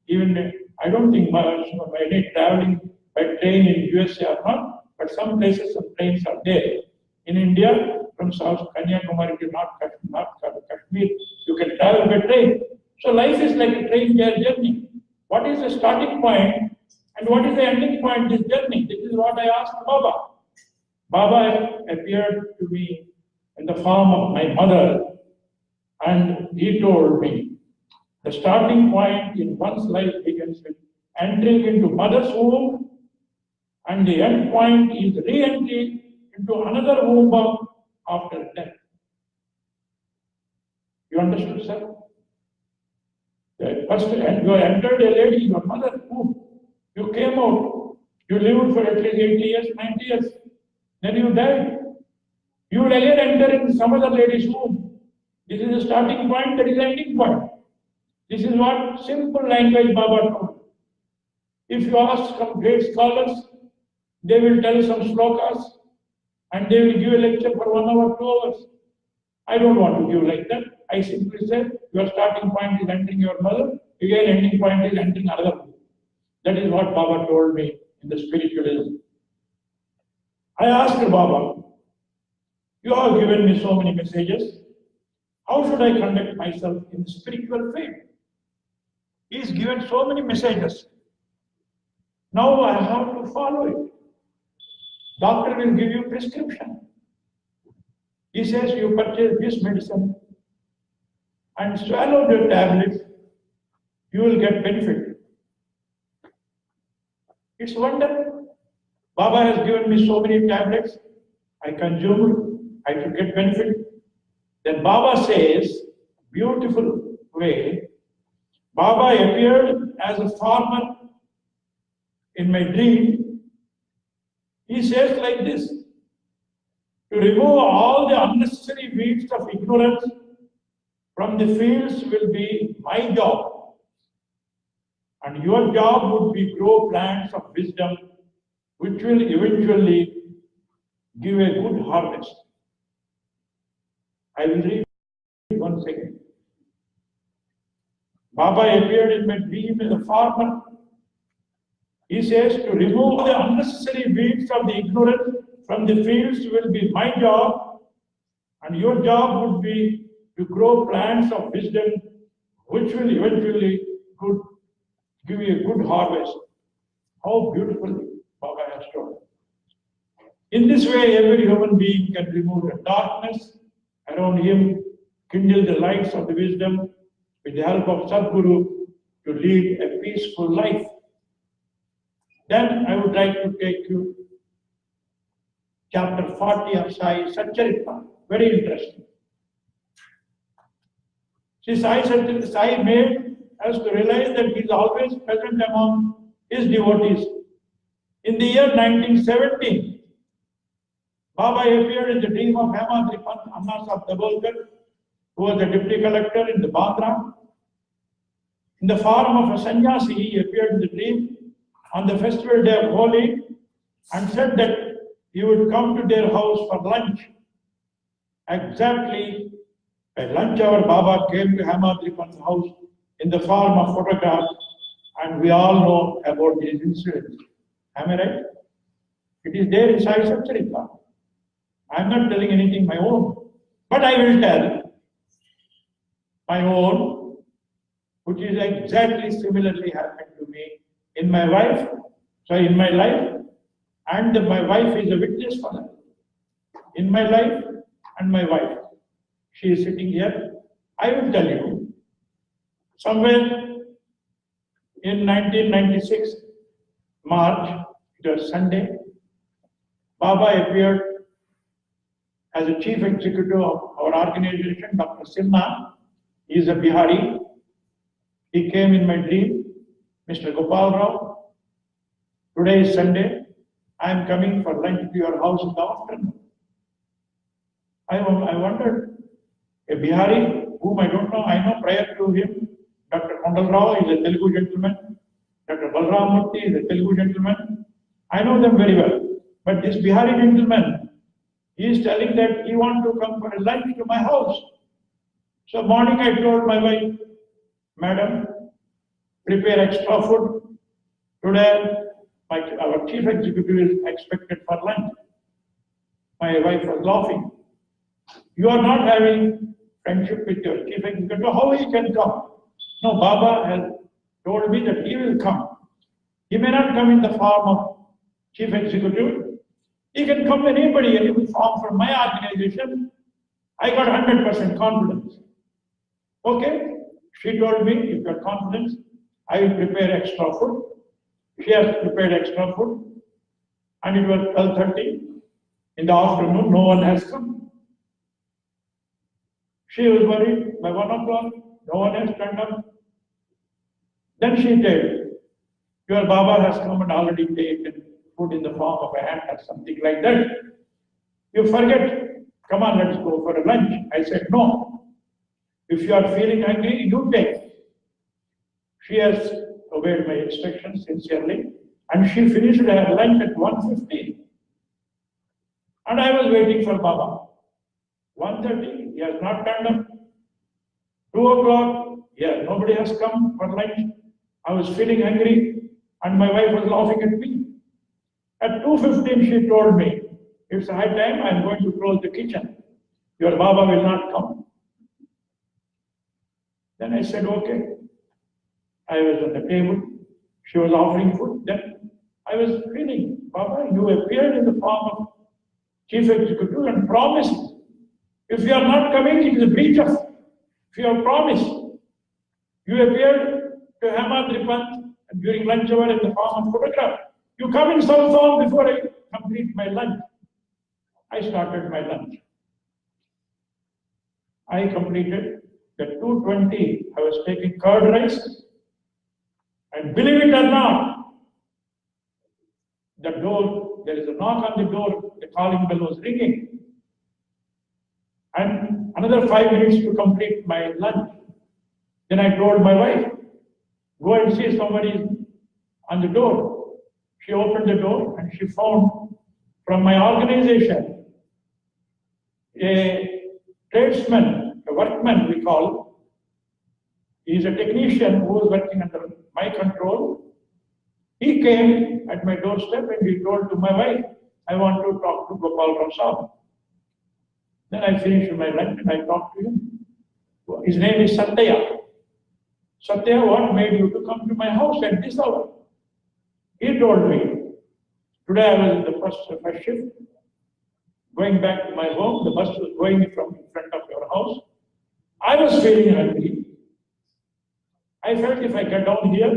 Even I don't think any traveling by train in USA or not, but some places some trains are there. In India, from South Kanyakumari to North Kashmir, you can travel by train. So life is like a train journey. What is the starting point and what is the ending point of this journey? This is what I asked Baba. Baba appeared to me in the form of my mother, and he told me the starting point in one's life begins with entering into mother's womb, and the end point is re-entry into another womb after death. You understood, sir? First, you entered a lady, your mother womb. You came out. You lived for at least 80 years, 90 years. Then you died. You will again enter in some other lady's womb. This is the starting point, that is the ending point. This is what simple language Baba told. If you ask some great scholars, they will tell some slokas and they will give a lecture for 1 hour, 2 hours. I don't want to give like that. I simply said, your starting point is entering your mother, again ending point is entering another womb. That is what Baba told me in the spiritualism. I asked Baba, you have given me so many messages. How should I conduct myself in the spiritual faith? He has given so many messages. Now I have to follow it. Doctor will give you prescription. He says you purchase this medicine and swallow the tablets, you will get benefit. It's wonderful. Baba has given me so many tablets, I consume it, I should get benefit. Then Baba says, beautiful way, Baba appeared as a farmer in my dream. He says like this, to remove all the unnecessary weeds of ignorance from the fields will be my job. And your job would be grow plants of wisdom which will eventually give a good harvest. I will read one second. Baba appeared in my dream as a farmer. He says to remove the unnecessary weeds of the ignorance from the fields will be my job, and your job would be to grow plants of wisdom which will eventually give you a good harvest. How beautifully Baba has told. In this way, every human being can remove the darkness around him, kindle the lights of the wisdom with the help of Sadguru to lead a peaceful life. Then I would like to take you chapter 40 of Sai Satcharithra. Very interesting. Shri Sai Satcharithra, Sai made us to realize that he is always present among his devotees. In the year 1917, Baba appeared in the dream of Hemadri Anna Dabolkar, who was the deputy collector in the Bandra. In the form of a sannyasi, he appeared in the dream on the festival day of Holi and said that he would come to their house for lunch. Exactly at lunch hour, Baba came to Hemadri Pant's house in the form of photograph, and we all know about these incidents. Am I right? It is there in Sai Satcharithra. I am not telling anything my own, but I will tell my own, which is exactly similarly happened to me in my life, and my wife is a witness for that. In my life and my wife, she is sitting here. I will tell you, somewhere in 1996, March, it was Sunday, Baba appeared as a chief executive of our organization, Dr. Sinha. He is a Bihari. He came in my dream, Mr. Gopala Rao. Today is Sunday. I am coming for lunch to your house in the afternoon. I wondered, a Bihari whom I don't know, I know prior to him, Dr. Kondal Rao is a Telugu gentleman, Dr. Balram Murthy is a Telugu gentleman. I know them very well. But this Bihari gentleman, he is telling that he wants to come for a lunch to my house. So morning I told my wife, Madam, prepare extra food. Today our chief executive is expected for lunch. My wife was laughing. You are not having friendship with your chief executive. How he can come? No, Baba has told me that he will come. He may not come in the form of chief executive. He can come anybody, any form from my organization. I got 100% confidence. Okay, she told me, if you have confidence, I will prepare extra food. She has prepared extra food, and it was 12:30 in the afternoon. No one has come. She was worried. By 1 o'clock, no one has turned up. Then she said, your Baba has come and already taken food in the form of a hand or something like that. You forget. Come on, let's go for a lunch. I said, no. If you are feeling hungry, you take. She has obeyed my instructions sincerely, and she finished her lunch at 1:15. And I was waiting for Baba. 1:30, he has not turned up. 2 o'clock, yeah, nobody has come for lunch. I was feeling hungry, and my wife was laughing at me. At 2:15, she told me, it's high time, I'm going to close the kitchen. Your Baba will not come. Then I said, okay. I was on the table. She was offering food. Then I was feeling, Baba, you appeared in the form of chief executive and promised. If you are not coming, it is a breach of your promise. You appeared to Hamadripan during lunch hour in the form of photograph. You come in some form before I complete my lunch. I started my lunch. I completed. At 2:20, I was taking curd rice. And believe it or not, the door, there is a knock on the door, the calling bell was ringing. And another 5 minutes to complete my lunch. Then I told my wife, go and see somebody on the door. She opened the door and she found from my organization a tradesman, a workman we call. He is a technician who is working under my control. He came at my doorstep and he told to my wife, I want to talk to Gopal Rao. Then I finished my lunch and I talked to him. His name is Satya. Satya, what made you to come to my house at this hour? He told me, today I was in the first shift, going back to my home. The bus was going from in front of your house. I was feeling hungry. I felt if I get down here,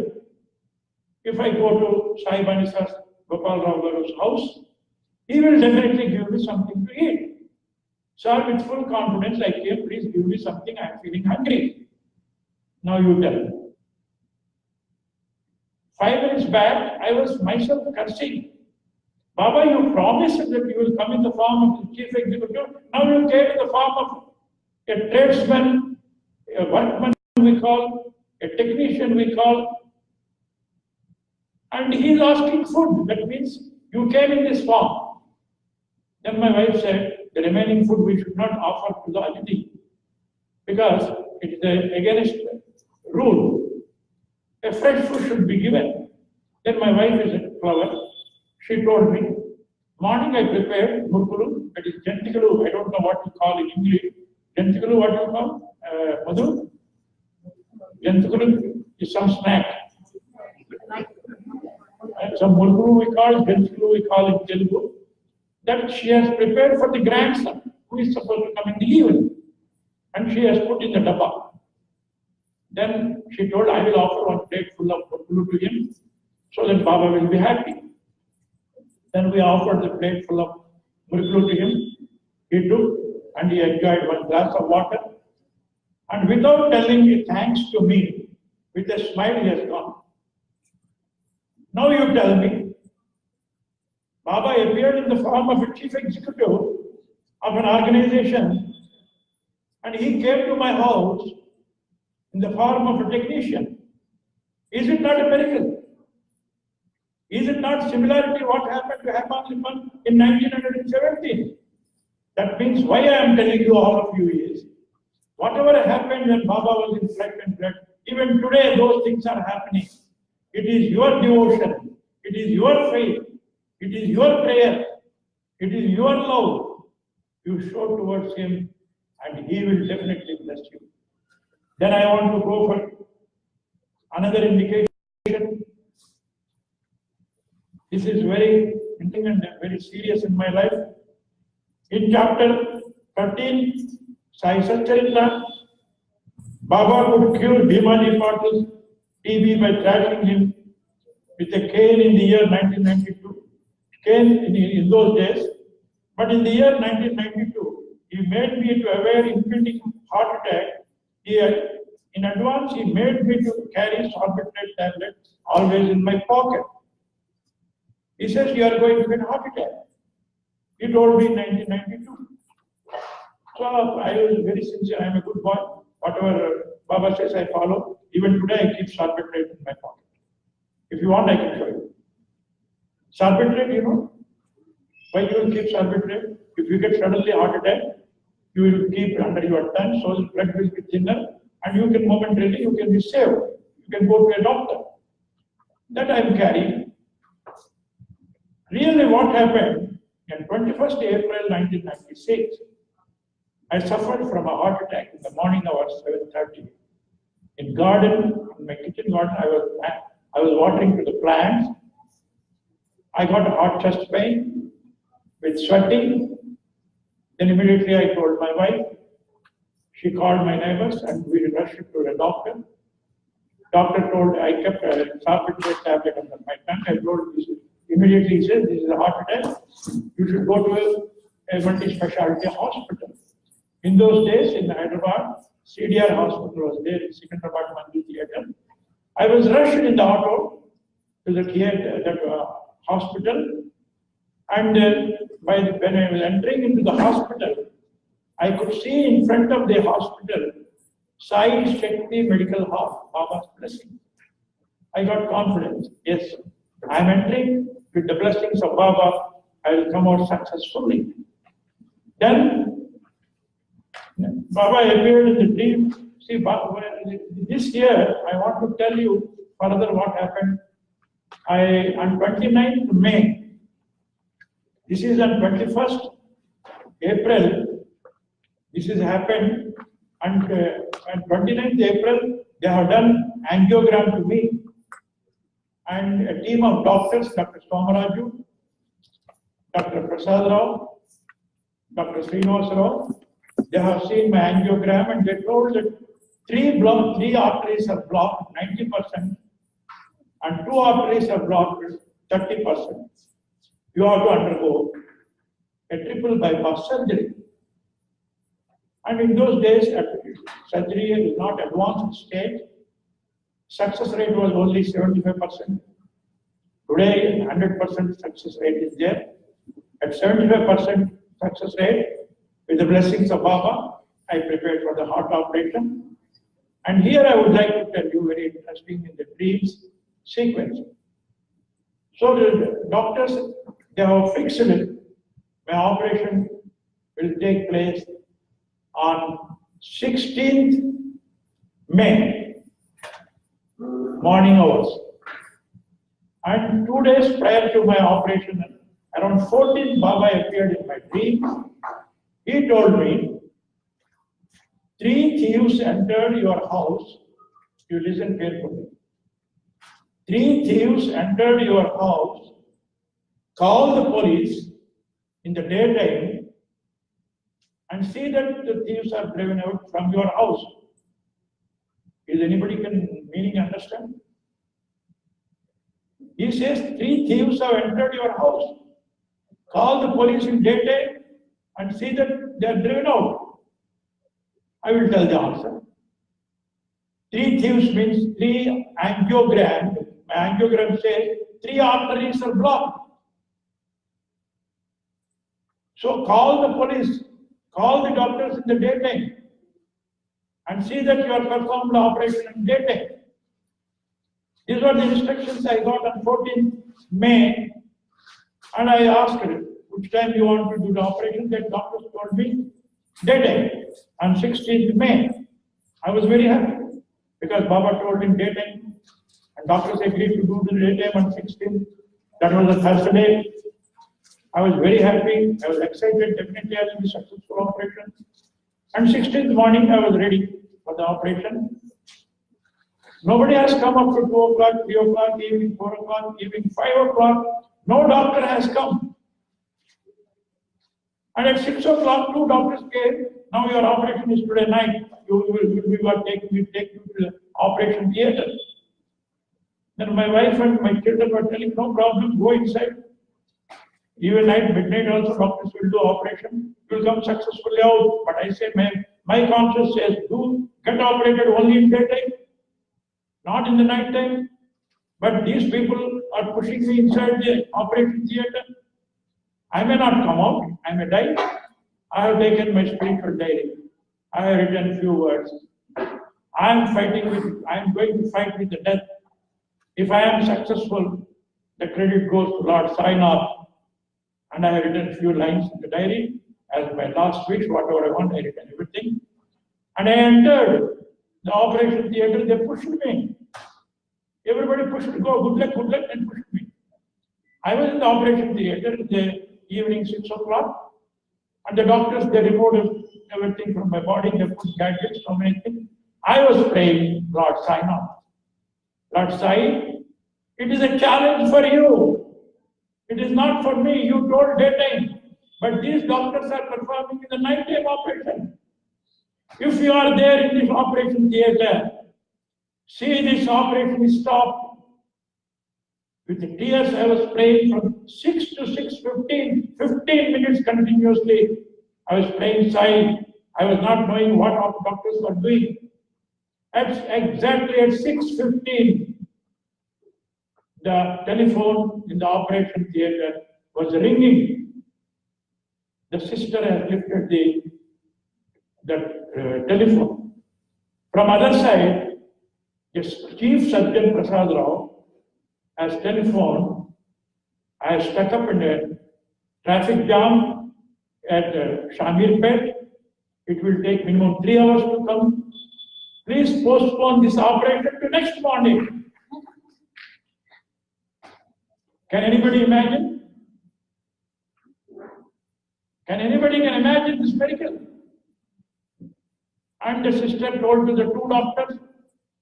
if I go to Saibanisa Gopal Rao Ravada's house, he will definitely give me something to eat. So with full confidence, I came, please give me something, I am feeling hungry. Now you tell me. 5 minutes back, I was myself cursing. Baba, you promised that you will come in the form of the chief executive. Now you came in the form of a tradesman, a workman we call, a technician we call. And he is asking food. That means you came in this form. Then my wife said, the remaining food we should not offer to the Aditi because it is against rule. A fresh food should be given. Then my wife is a flower. She told me, morning I prepared murkulu, that is jentikalu, I don't know what you call in English. Jentikalu, what you call? Madhu? Jentikalu is some snack. Some murkulu we call, jentikalu we call in Telugu. That she has prepared for the grandson who is supposed to come in the evening. And she has put in the dabba. Then she told, I will offer one plate full of murkulu to him so that Baba will be happy. Then we offered the plate full of murkulu to him. He took and he enjoyed one glass of water. And without telling me thanks to me, with a smile he has gone. Now you tell me, Baba appeared in the form of a chief executive of an organization, and he came to my house in the form of a technician. Is it not a miracle? Is it not similarity what happened to Haman in 1917? That means why I am telling you, all of you, is whatever happened when Baba was in flesh and blood, even today those things are happening. It is your devotion, it is your faith, it is your prayer, it is your love you show towards him, and he will definitely bless you. Then I want to go for another indication. This is very interesting and very serious in my life. In chapter 13, Sai Satcharithra, Baba could cure Bhimaji Patil's TB by thrashing him with a cane in the year 1992. Cane in those days. But in the year 1992, he made me to aware impending heart attack. In advance, he made me to carry sorbitol tablets always in my pocket. He says, you are going to get a heart attack. He told me in 1992. So I was very sincere, I am a good boy. Whatever Baba says, I follow. Even today, I keep sorbitol in my pocket. If you want, I can show you. Sorbitol, you know? Why you will keep sorbitol? If you get suddenly heart attack, you will keep it under your tongue, so the blood will be thinner, and you can momentarily, you can be saved. You can go to a doctor. That I am carrying. Really what happened, on 21st April 1996, I suffered from a heart attack in the morning hours, 7:30. In garden, in my kitchen garden, I was watering to the plants. I got a hot chest pain with sweating. Then immediately I told my wife. She called my neighbors and we rushed to the doctor. Doctor told, I kept a sorbitol tablet under my tongue. I told this. Immediately he said, this is a heart attack. You should go to a multi-specialty hospital. In those days in Hyderabad, CDR hospital was there in Secunderabad Mandir theatre. I was rushed in the auto to the theatre, hospital, and when I was entering into the hospital, I could see in front of the hospital Sai Shakti Medical Hall, Baba's blessing. I got confidence. Yes, I am entering with the blessings of Baba. I will come out successfully. Then Baba appeared in the dream. See, Baba, this year I want to tell you further what happened. On 29th May, this is on 21st April, this has happened, and on 29th April, they have done angiogram to me, and a team of doctors, Dr. Somaraju, Dr. Prasad Rao, Dr. Srinivasa Rao, they have seen my angiogram and they told that three arteries are blocked 90%, and 2 arteries are blocked 30%. You have to undergo a triple bypass surgery. And in those days, surgery is not advanced stage. Success rate was only 75%. Today, 100% success rate is there. At 75% success rate, with the blessings of Baba, I prepared for the heart operation. And here I would like to tell you very interesting in the dreams sequence. So the doctors, they have fixed it. My operation will take place on 16th May, morning hours. And 2 days prior to my operation, around 14th, Baba appeared in my dream. He told me, 3 thieves entered your house. You listen carefully. 3 thieves entered your house. Call the police in the daytime and see that the thieves are driven out from your house. Is anybody can meaning understand? He says 3 thieves have entered your house. Call the police in daytime and see that they are driven out. I will tell the answer. 3 thieves means 3 angiogram. My angiogram says 3 arteries are blocked. So call the police, call the doctors in the daytime, and see that you are performed the operation in daytime. These were the instructions I got on 14th May, and I asked her, which time you want to do the operation? That doctors told me daytime on 16th May. I was very happy because Baba told him daytime, and doctors agreed to do the daytime on 16th. That was a Thursday. I was very happy. I was excited. Definitely, I will be successful operation. And 16th morning, I was ready for the operation. Nobody has come up to 2 o'clock, 3 o'clock, evening 4 o'clock, evening 5 o'clock. No doctor has come. And at 6 o'clock, 2 doctors came. Now your operation is today night. We will take you to the operation theatre. Then my wife and my children were telling, no problem, go inside. Even night, midnight also, doctors will do operation. You will come successfully out. But I say, my conscience says, do get operated only in daytime, not in the night time. But these people are pushing me inside the operation theatre. I may not come out, I may die. I have taken my spiritual diary. I have written few words. I am going to fight with the death. If I am successful, the credit goes to Lord Sainath. And I have written few lines in the diary as my last wish, whatever I want, I written everything. And I entered the operation theatre, they pushed me. Everybody pushed me, go, good luck, and pushed me. I was in the operation theatre in the evening 6 o'clock, and the doctors, they removed everything from my body, they put gadgets, so many things. I was praying, Lord Sainath. Lord Sai, it is a challenge for you. It is not for me. You told daytime, but these doctors are performing in the nighttime operation. If you are there in this operation theatre, see this operation is stopped. With the tears, I was praying from 6 to 6:15, 15 minutes continuously. I was praying Sai. I was not knowing what our doctors were doing. Exactly at 6:15, the telephone in the operation theatre was ringing. The sister has lifted the telephone. From other side, the Chief Surgeon Prasad Rao has telephoned. I have stuck up in a traffic jam at Shamirpet. It will take minimum 3 hours to come. Please postpone this operation to next morning. Can anybody imagine? Can anybody imagine this miracle? And the sister told to the 2 doctors,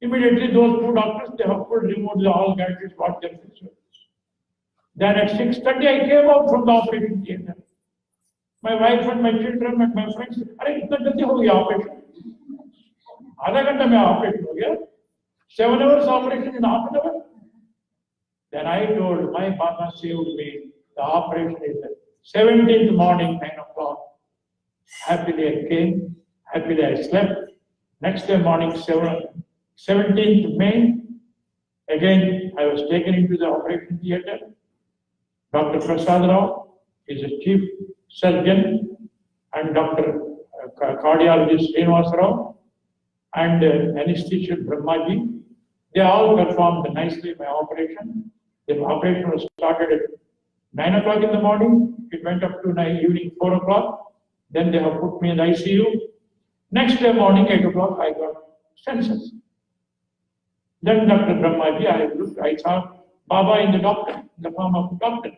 immediately those 2 doctors, they have put removed all gadgets, what they have. Then at 6:30, I came out from the operation theatre. My wife and my children and my friends said, "Arey, itna jaldi ho gaya operation? आधा घंटा में operation हो गया? 7 hours operation in half an hour?" Then I told, my Baba saved me. The operation is the 17th morning, 9 o'clock. Happily I came, happily I slept. Next day morning, 17th May, again I was taken into the operation theatre. Dr. Prasad Rao is a chief surgeon, and Dr. Cardiologist Srinivas Rao, and anesthesiologist Brahmaji. They all performed nicely my operation. The operation was started at 9 o'clock in the morning. It went up to evening 4 o'clock. Then they have put me in the ICU. Next day morning, 8 o'clock, I got census. Then Dr. Brahmaji, I saw Baba in the form of a doctor.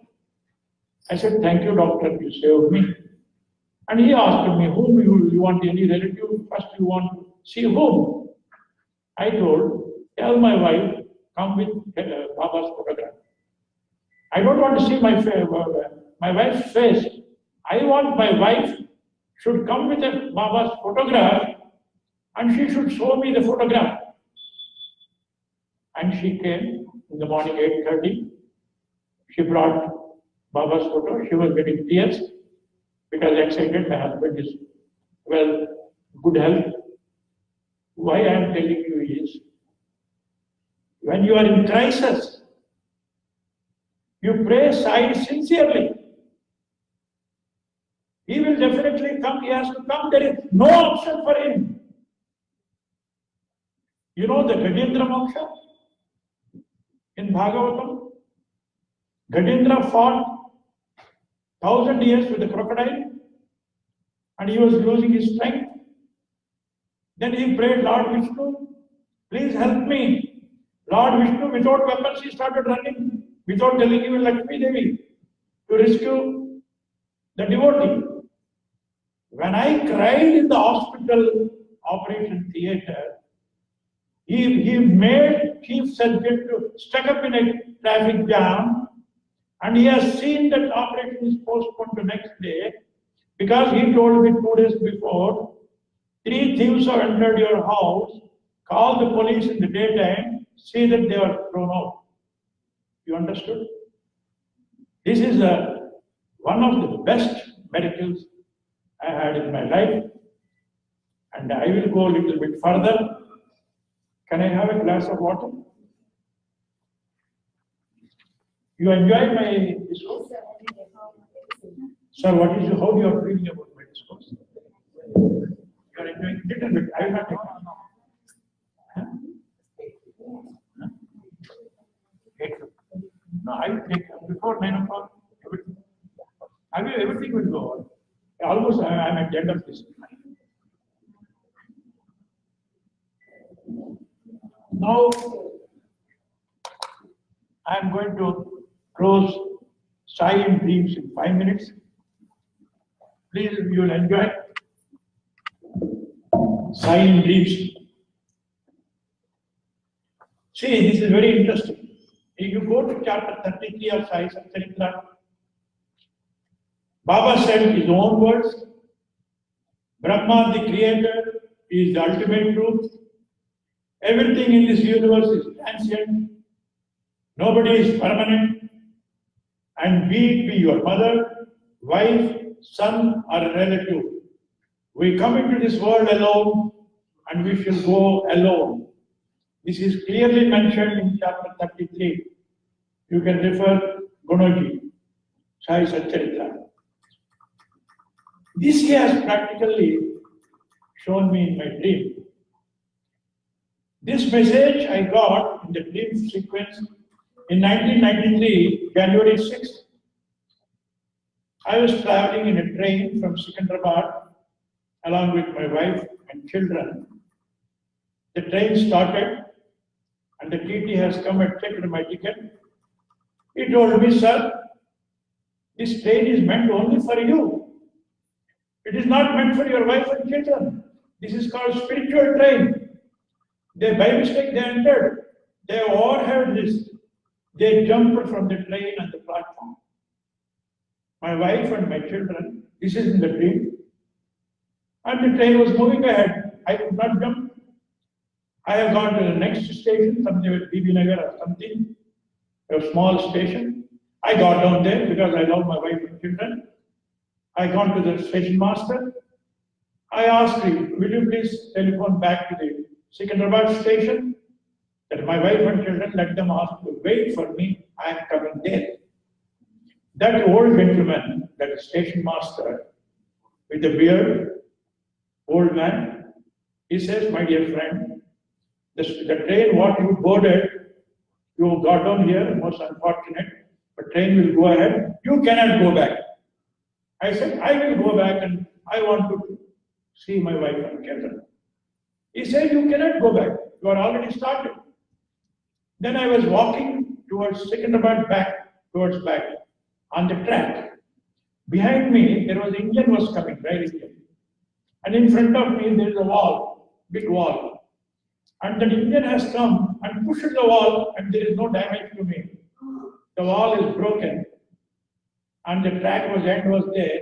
I said, "Thank you, doctor, you saved me." And he asked me, "Whom you want, any relative? First you want to see whom?" I told, "Tell my wife, come with Baba's photograph." I don't want to see my wife's face. I want my wife should come with a Baba's photograph, and she should show me the photograph. And she came in the morning 8:30. She brought Baba's photo. She was getting tears because excited. My husband is well, good health. Why I am telling you is, when you are in crisis, you pray Sai sincerely. He will definitely come. He has to come. There is no option for him. You know the Gajendra Moksha in Bhagavatam? Gajendra fought 1,000 years with the crocodile and he was losing his strength. Then he prayed, Lord Vishnu, please help me. Lord Vishnu, without weapons, he started running, without telling even Lakshmi Devi to rescue the devotee. When I cried in the hospital operation theatre, he made chief surgeon to stuck up in a traffic jam, and he has seen that operation is postponed to next day because he told me 2 days before, 3 thieves have entered your house, call the police in the daytime, see that they are thrown out. You understood? This is one of the best miracles I had in my life, and I will go a little bit further. Can I have a glass of water? You enjoyed my discourse? Sir, how you are feeling about my discourse? You are enjoying a little bit. I will not take it. Huh? No, I will take it before 9 o'clock. Everything will go on. Almost I am at the end of this. Now, I am going to close Sai in Dreams in 5 minutes. Please, you will enjoy Sai in Dreams. See, this is very interesting. If you go to chapter 33 of Sai Satcharithra, Baba said his own words, Brahma, the creator, is the ultimate truth. Everything in this universe is transient. Nobody is permanent. And be it be your mother, wife, son, or a relative. We come into this world alone and we shall go alone. This is clearly mentioned in chapter 33. You can refer Gunoji, Sai Satcharithra. This he has practically shown me in my dream. This message I got in the dream sequence in 1993, January 6th. I was traveling in a train from Secunderabad along with my wife and children. The train started and the TT has come and checked my ticket. He told me, sir, this train is meant only for you. It is not meant for your wife and children. This is called spiritual train. They, by mistake, they entered. They overheard this. They jumped from the train on the platform. My wife and my children, this is in the dream. And the train was moving ahead. I could not jump. I have gone to the next station, something with Bibi Nagar or something, a small station. I got down there because I love my wife and children. I gone to the station master. I asked him, will you please telephone back to the Secunderabad station? That my wife and children, let them ask to wait for me. I am coming there. That old gentleman, that station master, with the beard, old man, he says, my dear friend, the train what you boarded, you got down here, most unfortunate, but train will go ahead. You cannot go back. I said, I will go back and I want to see my wife and children. He said, you cannot go back. You are already started. Then I was walking towards Secunderabad towards back on the track. Behind me, there was an engine was coming, right? And in front of me, there is a wall, big wall. And the engine has come and pushed the wall and there is no damage to me. The wall is broken and the track end was there.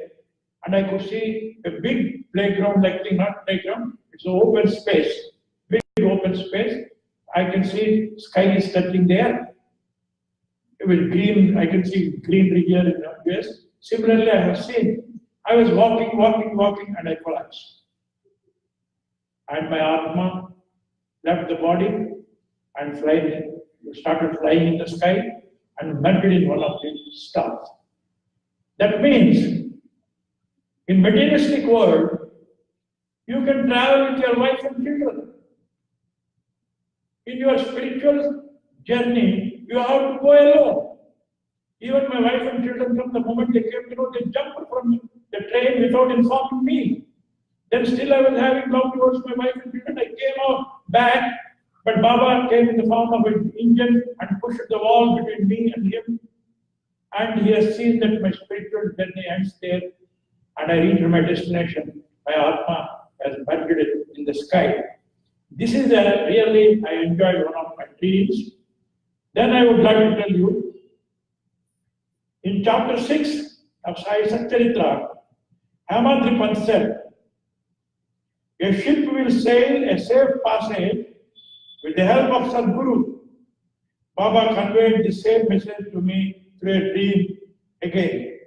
And I could see a big playground like thing, not playground, it's an open space, big open space. I can see sky is touching there. With green, I can see greenery here in the place. Similarly, I have seen, I was walking, and I collapsed. And my Atma left the body and started flying in the sky and melted in one of the stars. That means, In materialistic world, you can travel with your wife and children. In your spiritual journey, you have to go alone. Even my wife and children, from the moment they came to know, they jumped from the train without informing me. Then still I was having love towards my wife and children. I came out back, but Baba came in the form of an engine and pushed the wall between me and him. And he has seen that my spiritual journey ends there, and I reach my destination. My Atma has buried in the sky. This is really, I enjoyed one of my dreams. Then I would like to tell you, in chapter 6 of Sai Satcharithra, Hamadri Pant said, a ship will sail a safe passage with the help of Sadguru. Baba conveyed the same message to me through a dream again.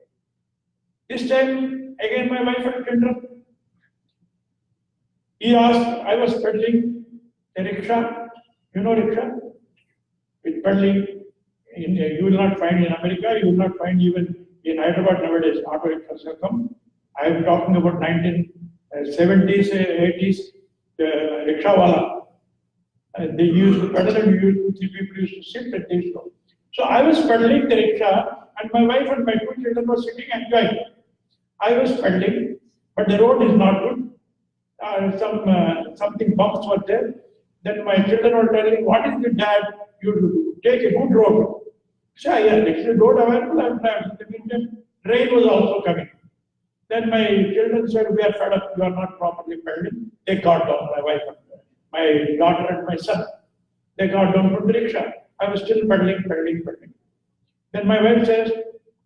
This time, again my wife and children. He asked, I was peddling a rickshaw. You know rickshaw? With peddling, you will not find in America, you will not find even in Hyderabad nowadays, auto rickshaws have come. I am talking about 1970s, 80s, rickshawala. They used to pedal and two, three people used to sit and they used to. So I was pedaling the rickshaw and my wife and my two children were sitting enjoying. I was pedaling, but the road is not good. Something bumps were there. Then my children were telling, what is the dad? You take a good road. So yeah, there is a road available. I'm traveling. The meantime, rain was also coming. Then my children said, we are fed up. You are not properly pedaling. They got down, my wife and my daughter and my son. They got down from the rickshaw. I was still pedaling. Then my wife says,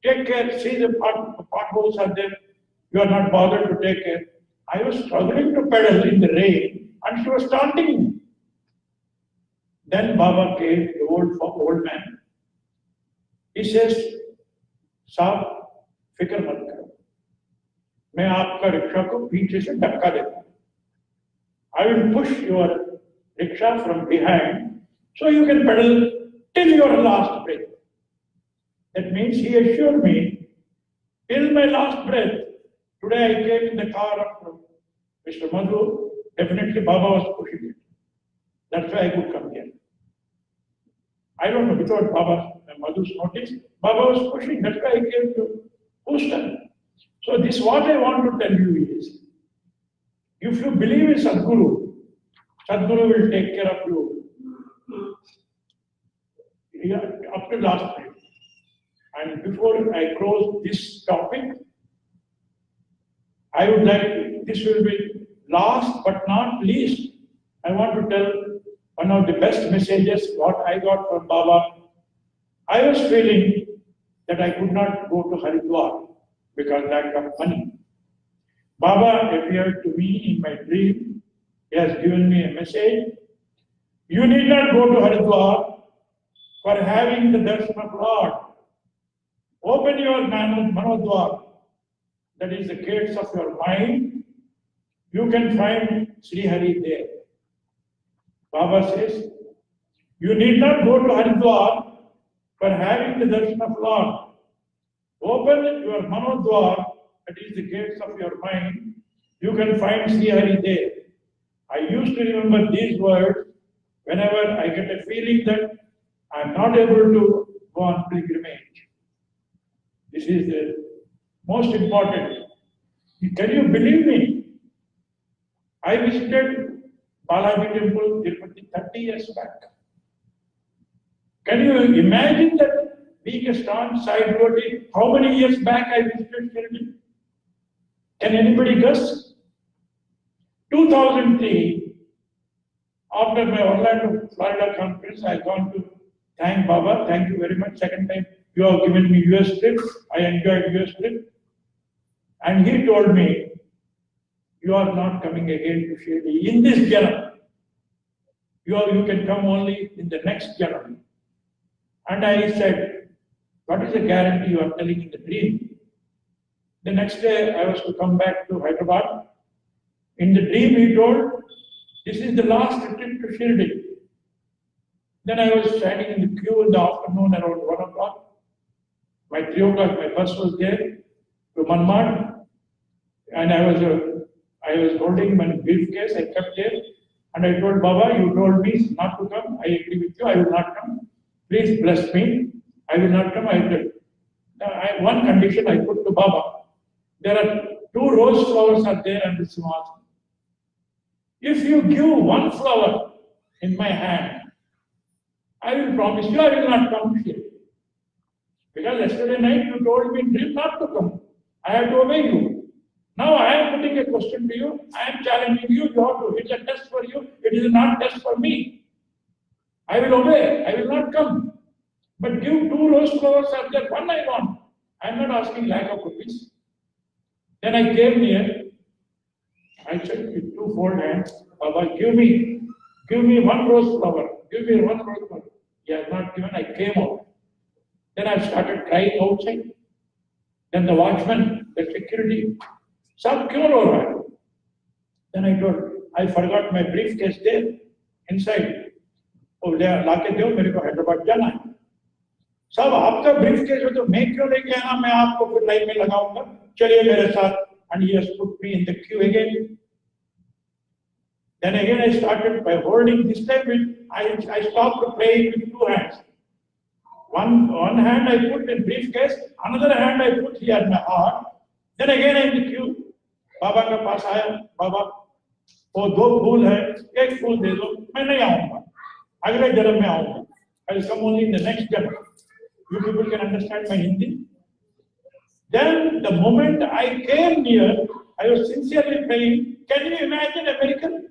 take care. See the potholes are there. You are not bothered to take care. I was struggling to pedal in the rain and she was taunting me. Then Baba came, the old man. He says, Saab, fikr mat karo. मैं आपका rickshaw को पीछे से धक्का देता हूं. I will push your rickshaw from behind so you can pedal till your last breath. That means he assured me, till my last breath. Today I came in the car of Mr. Madhu. Definitely Baba was pushing it. That's why I could come here. I don't know, without Baba, Madhu's notice, Baba was pushing. That's why I came to Houston. So this what I want to tell you is, if you believe in Sadguru, Sadguru will take care of you up to last night. And before I close this topic, I would like, this will be last but not least, I want to tell one of the best messages what I got from Baba. I was feeling that I could not go to Haridwar because lack of money. Baba appeared to me in my dream. He has given me a message. You need not go to Haridwar for having the darshan of Lord. Open your Manodwar, that is the gates of your mind. You can find Sri Hari there. Baba says, you need not go to Haridwar for having the darshan of Lord. Open your Manodwar, that is the gates of your mind. You can find Sri Hari there. I used to remember these words whenever I get a feeling that I am not able to go on pilgrimage. This is the most important. Can you believe me? I visited Balaji Temple, Tirupati 30 years back. Can you imagine that being a staunch Sai devotee, how many years back I visited Shirdi? Can anybody guess? 2003, after my Orlando, Florida conference, I gone to thank Baba. Thank you very much. Second time, you have given me US trip. I enjoyed US trip. And he told me, you are not coming again to Shirdi in this Janam. You can come only in the next Janam. And I said, what is the guarantee you are telling in the dream? The next day I was to come back to Hyderabad. In the dream he told, this is the last trip to Shirdi. Then I was standing in the queue in the afternoon around 1 o'clock. By 3 o'clock my bus was there to Manmad. And I was holding my briefcase, I kept it, and I told Baba, you told me not to come, I agree with you, I will not come. Please bless me, I will not come, I will. One condition I put to Baba, there are 2 rose flowers are there under the Simhasana. If you give 1 flower in my hand, I will promise you I will not come here. Because yesterday night you told me in dream not to come. I have to obey you. Now I am putting a question to you. I am challenging you. You have to. It's a test for you. It is not a test for me. I will obey. I will not come. But give 2 rose flowers are there. 1 I want. I am not asking lack of rupees. Then I came near. I said with 2 fold hands, Baba, give me 1 rose flower. Give me 1 rose flower. He has not given. I came out. Then I started crying outside. Then the watchman, the security, Sab kyun ho raha hai? Then I told, I forgot my briefcase there, inside. Oh, there, लाके दो, मेरे को हैदराबाद जाना है. सब आपका briefcase हो तो मैं क्यों लेके आना? मैं आपको फिर लाइन में लगाऊंगा. चलिए मेरे साथ. And he has put me in the queue again. Then again I started by holding this time. I stopped playing with 2 hands. One hand I put in briefcase, another hand I put here in my heart. Then again I in the queue. बाबा के पास आया, बाबा वो 2 फूल है, 1 फूल दे दो, मैं नहीं आऊंगा, अगले जन्म में आऊंगा. I will come only in the next jannah. You people can understand my Hindi. Then the moment I came near, I was sincerely praying. Can you imagine a miracle?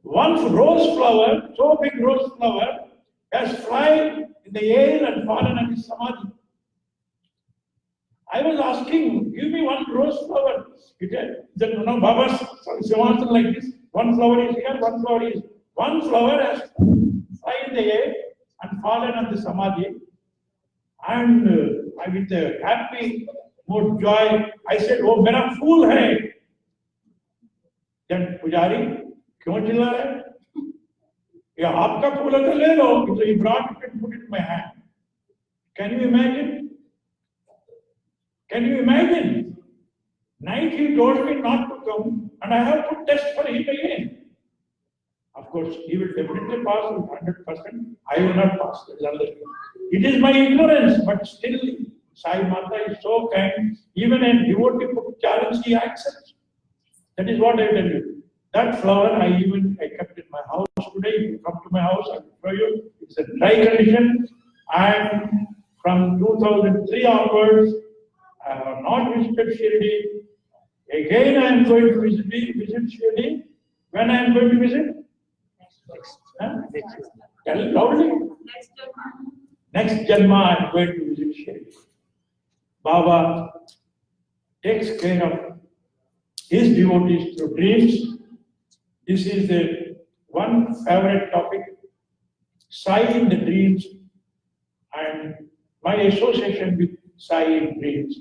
1 rose flower, so big rose flower, has flied in the air and fallen on his samadhi. I was asking, give me 1 rose flower. He said, no, Baba's Simhasana like this. 1 flower is here, 1 flower is. 1 flower has fly in the air and fallen on the samadhi. And with a happy mood, joy, I said, oh, mera fool hai. Then Pujari, kyun chilla hai? Yeah, आपका फूल है तो ले लो. So he brought it and put it in my hand. Can you imagine? Can you imagine? Night he told me not to come, and I have to test for him again. Of course, he will definitely pass with 100%. I will not pass. It is my ignorance, but still, Sai Mata is so kind. Even a devotee put challenge, he accepts. That is what I tell you. That flower I kept in my house today. If you come to my house, I will show you. It's a dry condition. And from 2003 onwards, I have not visited Shirdi. Again, I am going to visit Shirdi. When I am going to visit? Tell it loudly. Next Janma, I am going to visit Shirdi. Baba takes care of his devotees through dreams. This is the one favorite topic, Sai in the dreams, and my association with Sai in dreams.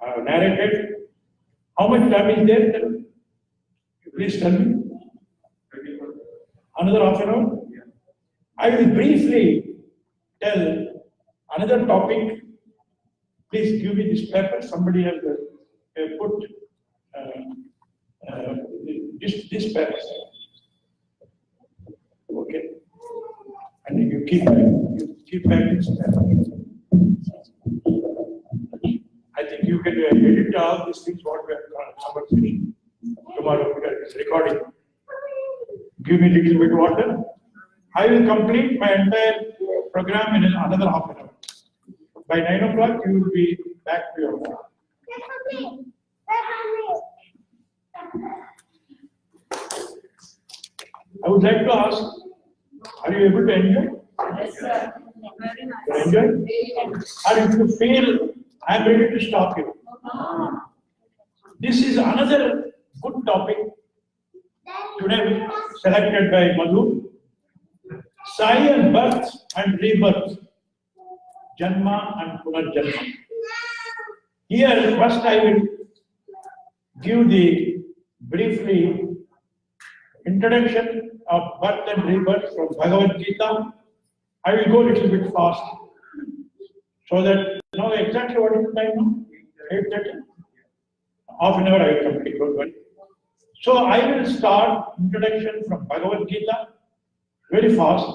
I have narrated. How much time is there? Please tell me. Another half an hour? I will briefly tell another topic. Please give me this paper. Somebody has put this paper. Okay. And you keep back this paper. I think you can edit all these things what we have conversation tomorrow because it's recording. Give me a little bit water. I will complete my entire program in another half an hour. By 9 o'clock, you will be back to your home. I would like to ask, are you able to enjoy? Yes, sir. Very nice. Enjoy? Or if you feel, I am ready to stop you. This is another good topic today selected by Madhu. Sai and birth and rebirth. Janma and Punarjanma. Here, first I will give the briefly introduction of birth and rebirth from Bhagavatgita. I will go a little bit fast so that you know exactly what is the time now? 8:30. Half an hour I will complete, don't worry. So I will start introduction from Bhagavatgita very fast.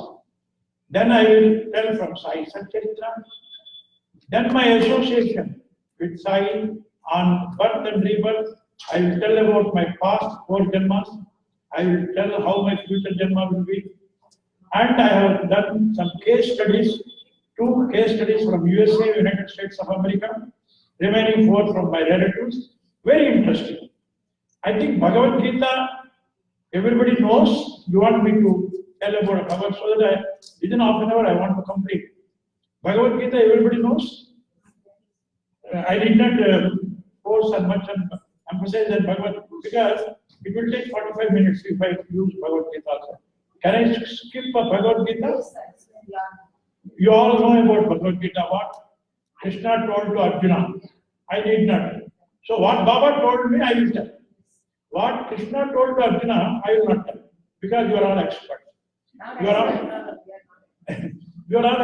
Then I will tell from Sai Satcharithra. Then my association with Sai on birth and rebirth. I will tell about my past 4 janmas. I will tell how my future janma will be. And I have done some case studies, 2 case studies from USA, United States of America, remaining 4 from my relatives. Very interesting. I think Bhagavad Gita, everybody knows. You want me to tell about Bhagavad Gita, so that within half an hour I want to complete. Bhagavad Gita, everybody knows. I did not force and much emphasize that Bhagavad because it will take 45 minutes if I use Bhagavad Gita also. Can I skip a Bhagavad Gita? You all know about Bhagavad Gita. What Krishna told to Arjuna. I did not. So what Baba told me, I will tell. What Krishna told to Arjuna, I will not tell. Because you are all experts. You are all experts. You are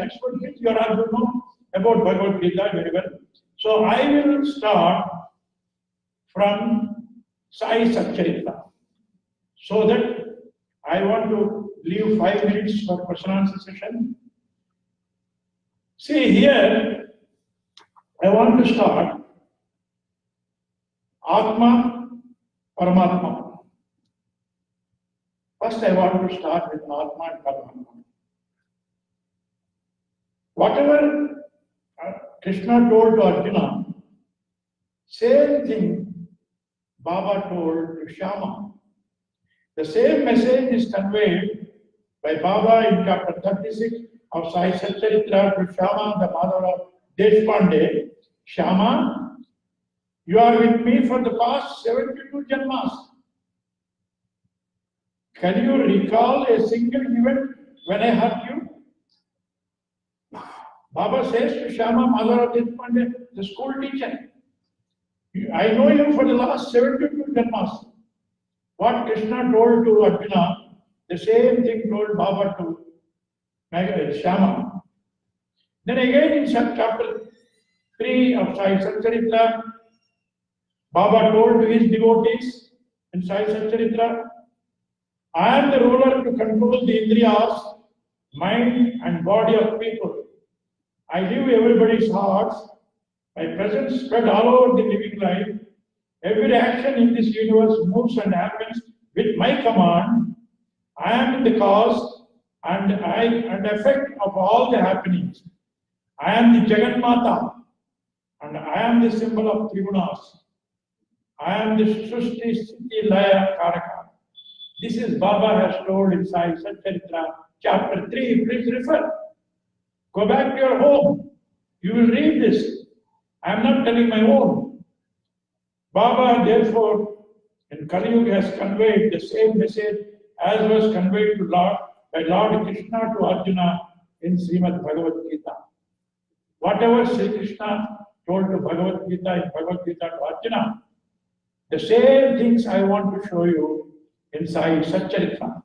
expert means you are all to know about Bhagavad Gita very well. So I will start from Sai Satcharithra. So that I want to leave 5 minutes for question answer session. See here, I want to start Atma, Paramatma. First I want to start with Atma and Paramatma. Whatever Krishna told to Arjuna, same thing Baba told to Shyama. The same message is conveyed by Baba in chapter 36 of Sai Satcharithra to Shyama, the mother of Deshpande. Shyama, you are with me for the past 72 janmas. Can you recall a single event when I hurt you? Baba says to Shyama, mother of Deshpande, the school teacher, I know you for the last 72 janmas. What Krishna told to Arjuna, the same thing told Baba to Shyama. Then again in chapter 3 of Sai Satcharithra, Baba told to his devotees in Sai Satcharithra, I am the ruler to control the Indriyas, mind and body of people. I live everybody's hearts. My presence spread all over the living life. Every action in this universe moves and happens with my command. I am the cause and effect of all the happenings. I am the Jagannatha and I am the symbol of Trigunas. I am the Srishti Sthiti Laya Karaka. This is Baba has told in Sai Satcharithra, chapter 3. Please refer. Go back to your home. You will read this. I am not telling my own. Baba, therefore, in Kali Yuga has conveyed the same message as was conveyed to by Lord Krishna to Arjuna in Srimad Bhagavad Gita. Whatever Sri Krishna told to Bhagavad Gita in Bhagavad Gita to Arjuna, the same things I want to show you in Sai Satcharithra.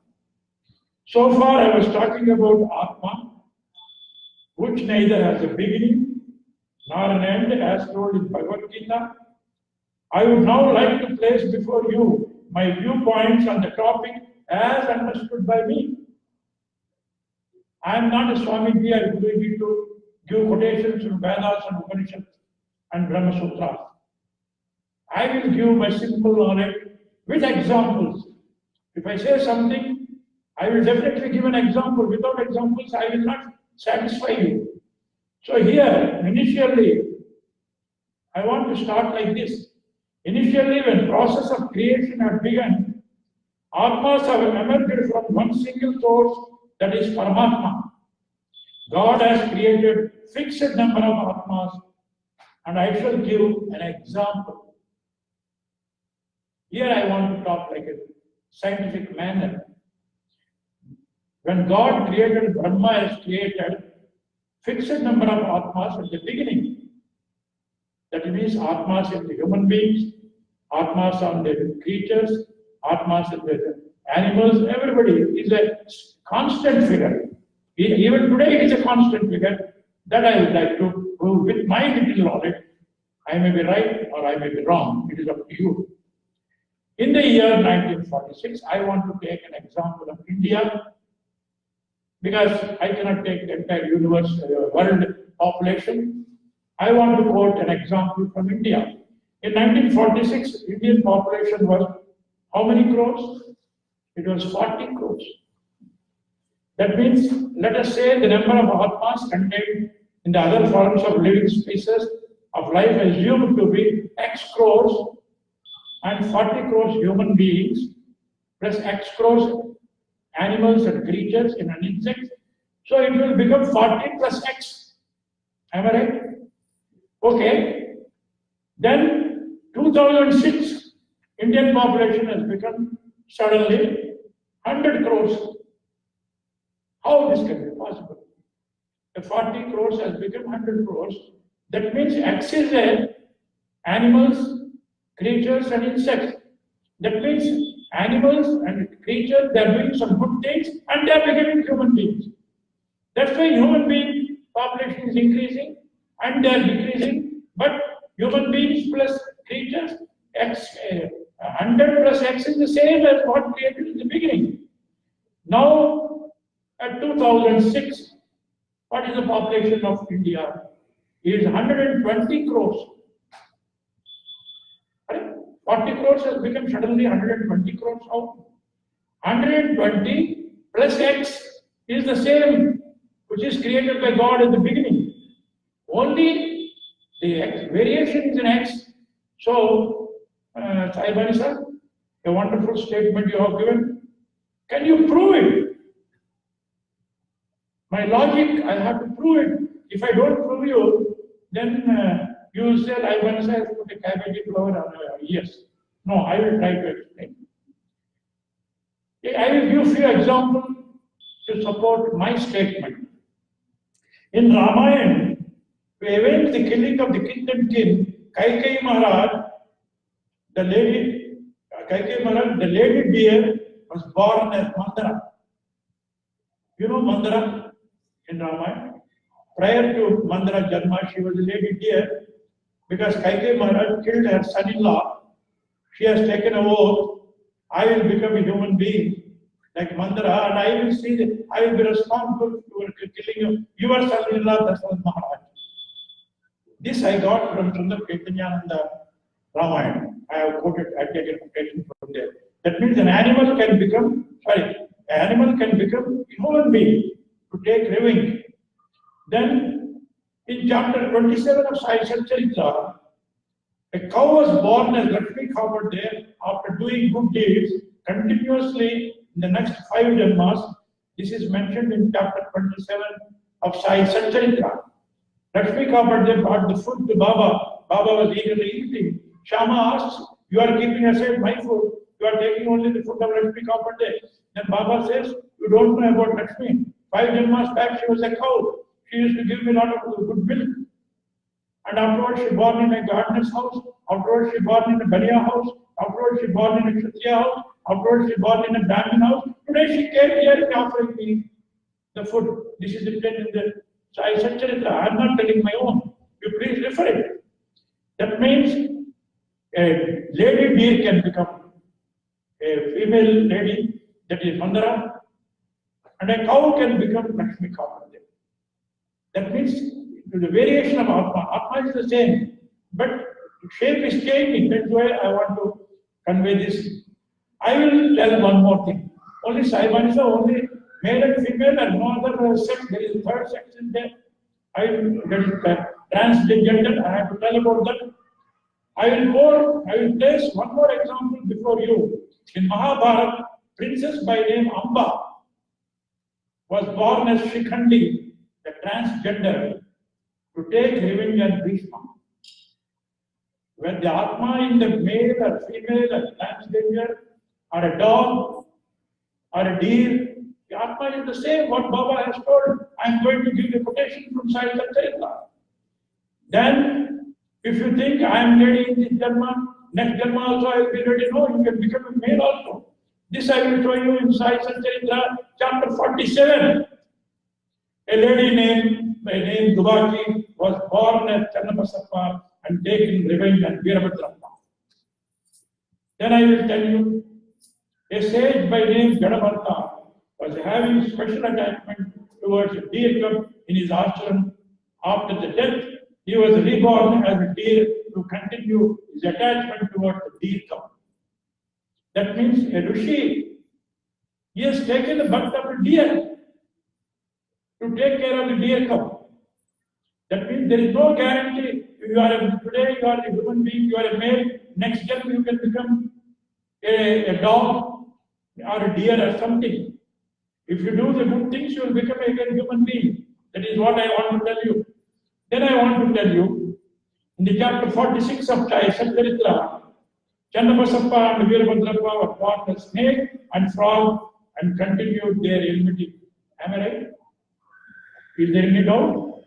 So far I was talking about Atma, which neither has a beginning nor an end as told in Bhagavad Gita. I would now like to place before you my viewpoints on the topic as understood by me. I am not a Swamiji. I am going to give quotations from Vedas and Upanishads and Brahma Sutras. I will give my simple knowledge with examples. If I say something, I will definitely give an example. Without examples, I will not satisfy you. So here, initially, I want to start like this. Initially, when process of creation had begun, Atmas have emerged from one single source, that is Paramatma. God has created fixed number of Atmas, and I shall give an example. Here I want to talk like a scientific manner. When God created, Brahma has created fixed number of Atmas at the beginning. That means Atmas in the human beings, Atmas on the creatures, Atmas in the animals, everybody is a constant figure. Even today it is a constant figure. That I would like to, with my little knowledge, I may be right or I may be wrong. It is up to you. In the year 1946, I want to take an example of India because I cannot take the entire universe, world population. I want to quote an example from India. In 1946, Indian population was how many crores? It was 40 crores. That means, let us say the number of Atmas contained in the other forms of living species of life assumed to be X crores and 40 crores human beings plus X crores animals and creatures in an insect. So it will become 40 plus X. Am I right? Okay. Then 2006, Indian population has become suddenly 100 crores. How this can be possible? The 40 crores has become 100 crores. That means X is there, animals, creatures and insects. That means animals and creatures, they are doing some good things and they are becoming human beings. That's why human being population is increasing and they are decreasing. But human beings plus creatures, X, 100 plus X is the same as what created in the beginning. Now, at 2006, what is the population of India? It is 120 crores. 40 crores has become suddenly 120 crores now. 120 plus X is the same, which is created by God at the beginning. Only the X, variation is in X. So, Saibanisa, a wonderful statement you have given. Can you prove it? My logic, I have to prove it. If I don't prove you, then you say Saibanisa has put a cabbage flower on your ears. No, I will try to explain. I will give few examples to support my statement. In Ramayana, to avenge the killing of the king and king, Kaikeyi Maharaj, the lady deer was born as Mandara. You know Mandara in Ramayana? Prior to Mandara Janma, she was a lady deer because Kaikeyi Maharaj killed her son-in-law. She has taken an oath, I will become a human being like Mandara and I will see that I will be responsible for killing your son-in-law, Dasaratha Maharaj. This I got from Sundar Chaitanyananda Ramayana. I have quoted, I take a quotation from there. That means an animal can become human being to take revenge. Then in chapter 27 of Sai Satcharithra, a cow was born as Lakshmi cow there after doing good deeds continuously in the next 5 Janmas. This is mentioned in chapter 27 of Sai Satcharithra. Lakshmi cow there brought the food to Baba. Baba was eagerly eating. Shama asks, you are keeping aside my food. You are taking only the food of Lakshmi cow there. Then Baba says, you don't know about Lakshmi. 5 Janmas back she was a cow. She used to give me a lot of good milk. And afterwards she born in a gardener's house. Afterwards she born in a Baniya house. Afterwards she born in a Kshatriya house. Afterwards she born in a Brahmin house. Today she came here and offering me the food. This is written in the Sai Satcharithra. I am not telling my own. You please refer it. That means a lady deer can become a female lady, that is Mandara, and a cow can become Lakshmi cow. That means the variation of Atma. Atma is the same, but shape is changing. That's why I want to convey this. I will tell one more thing. Only Saibanisa, only male and female, and no other sex. There is a third sex in there. That is transgender. I have to tell about that. I will place one more example before you. In Mahabharata, princess by name Amba was born as Shikhandi, the transgender, to take revenge on Bhishma. When the Atma in the male or female or transgender or a dog or a deer, the Atma is the same what Baba has told. I am going to give a quotation from Sai Satcharithra. Then, if you think I am ready in this Dharma, next Dharma also I will be ready. No, you can become a male also. This I will show you in Sai Satcharithra, chapter 47. A lady named Dubaki was born at Channapasappa and taken revenge on Veerabhadrappa. Then I will tell you, a sage by name Jadavarta was having special attachment towards a deer cub in his ashram. After the death, he was reborn as a deer to continue his attachment towards the deer cub. That means a rishi, he has taken the birth of a deer to take care of the deer cub. That means there is no guarantee. Today you are a human being, you are a male, next step you can become a dog or a deer or something. If you do the good things, you will become a human being. That is what I want to tell you. Then I want to tell you, in the chapter 46 of Sai Satcharithra, Channabasappa and Veerabhadrappa were fought a snake and frog and continued their enmity. Am I right? Is there any doubt?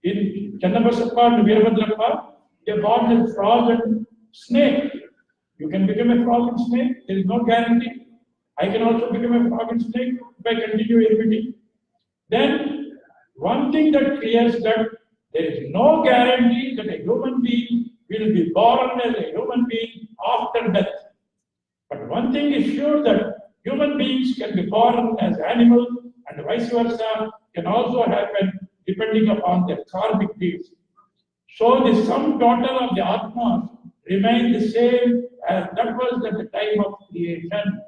In Channabasappa and Veerabhadrappa, they fought a frog and snake. You can become a frog and snake, there is no guarantee. I can also become a frog and snake if I continue enmity. Then, one thing that clears that there is no guarantee that a human being will be born as a human being after death. But one thing is sure that human beings can be born as animals and vice versa can also happen depending upon their karmic deeds. So the sum total of the Atmas remain the same as that was at the time of creation.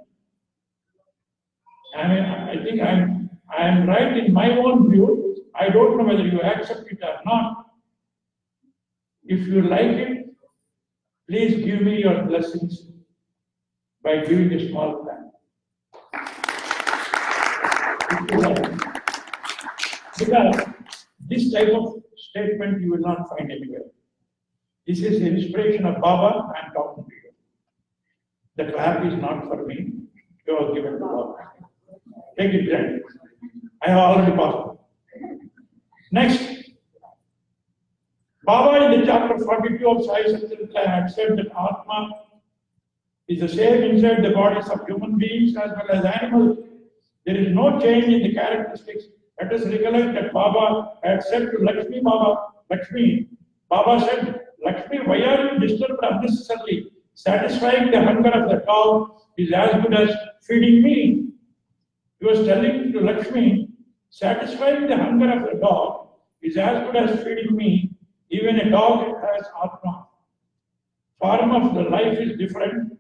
I think I am right in my own view. I don't know whether you accept it or not. If you like it, please give me your blessings by giving a small thank. Because this type of statement you will not find anywhere. This is the inspiration of Baba. I am talking to you. The clap is not for me. You are given to Baba. Take it granted. I have already passed. Next, Baba in the chapter 42 of Sai Satcharithra had said that Atma is the same inside the bodies of human beings as well as animals. There is no change in the characteristics. Let us recollect that Baba had said to Lakshmi, Baba said, Lakshmi, why are you disturbed unnecessarily? Satisfying the hunger of the cow is as good as feeding me. He was telling to Lakshmi, satisfying the hunger of the dog is as good as feeding me. Even a dog has Atma. Form of the life is different,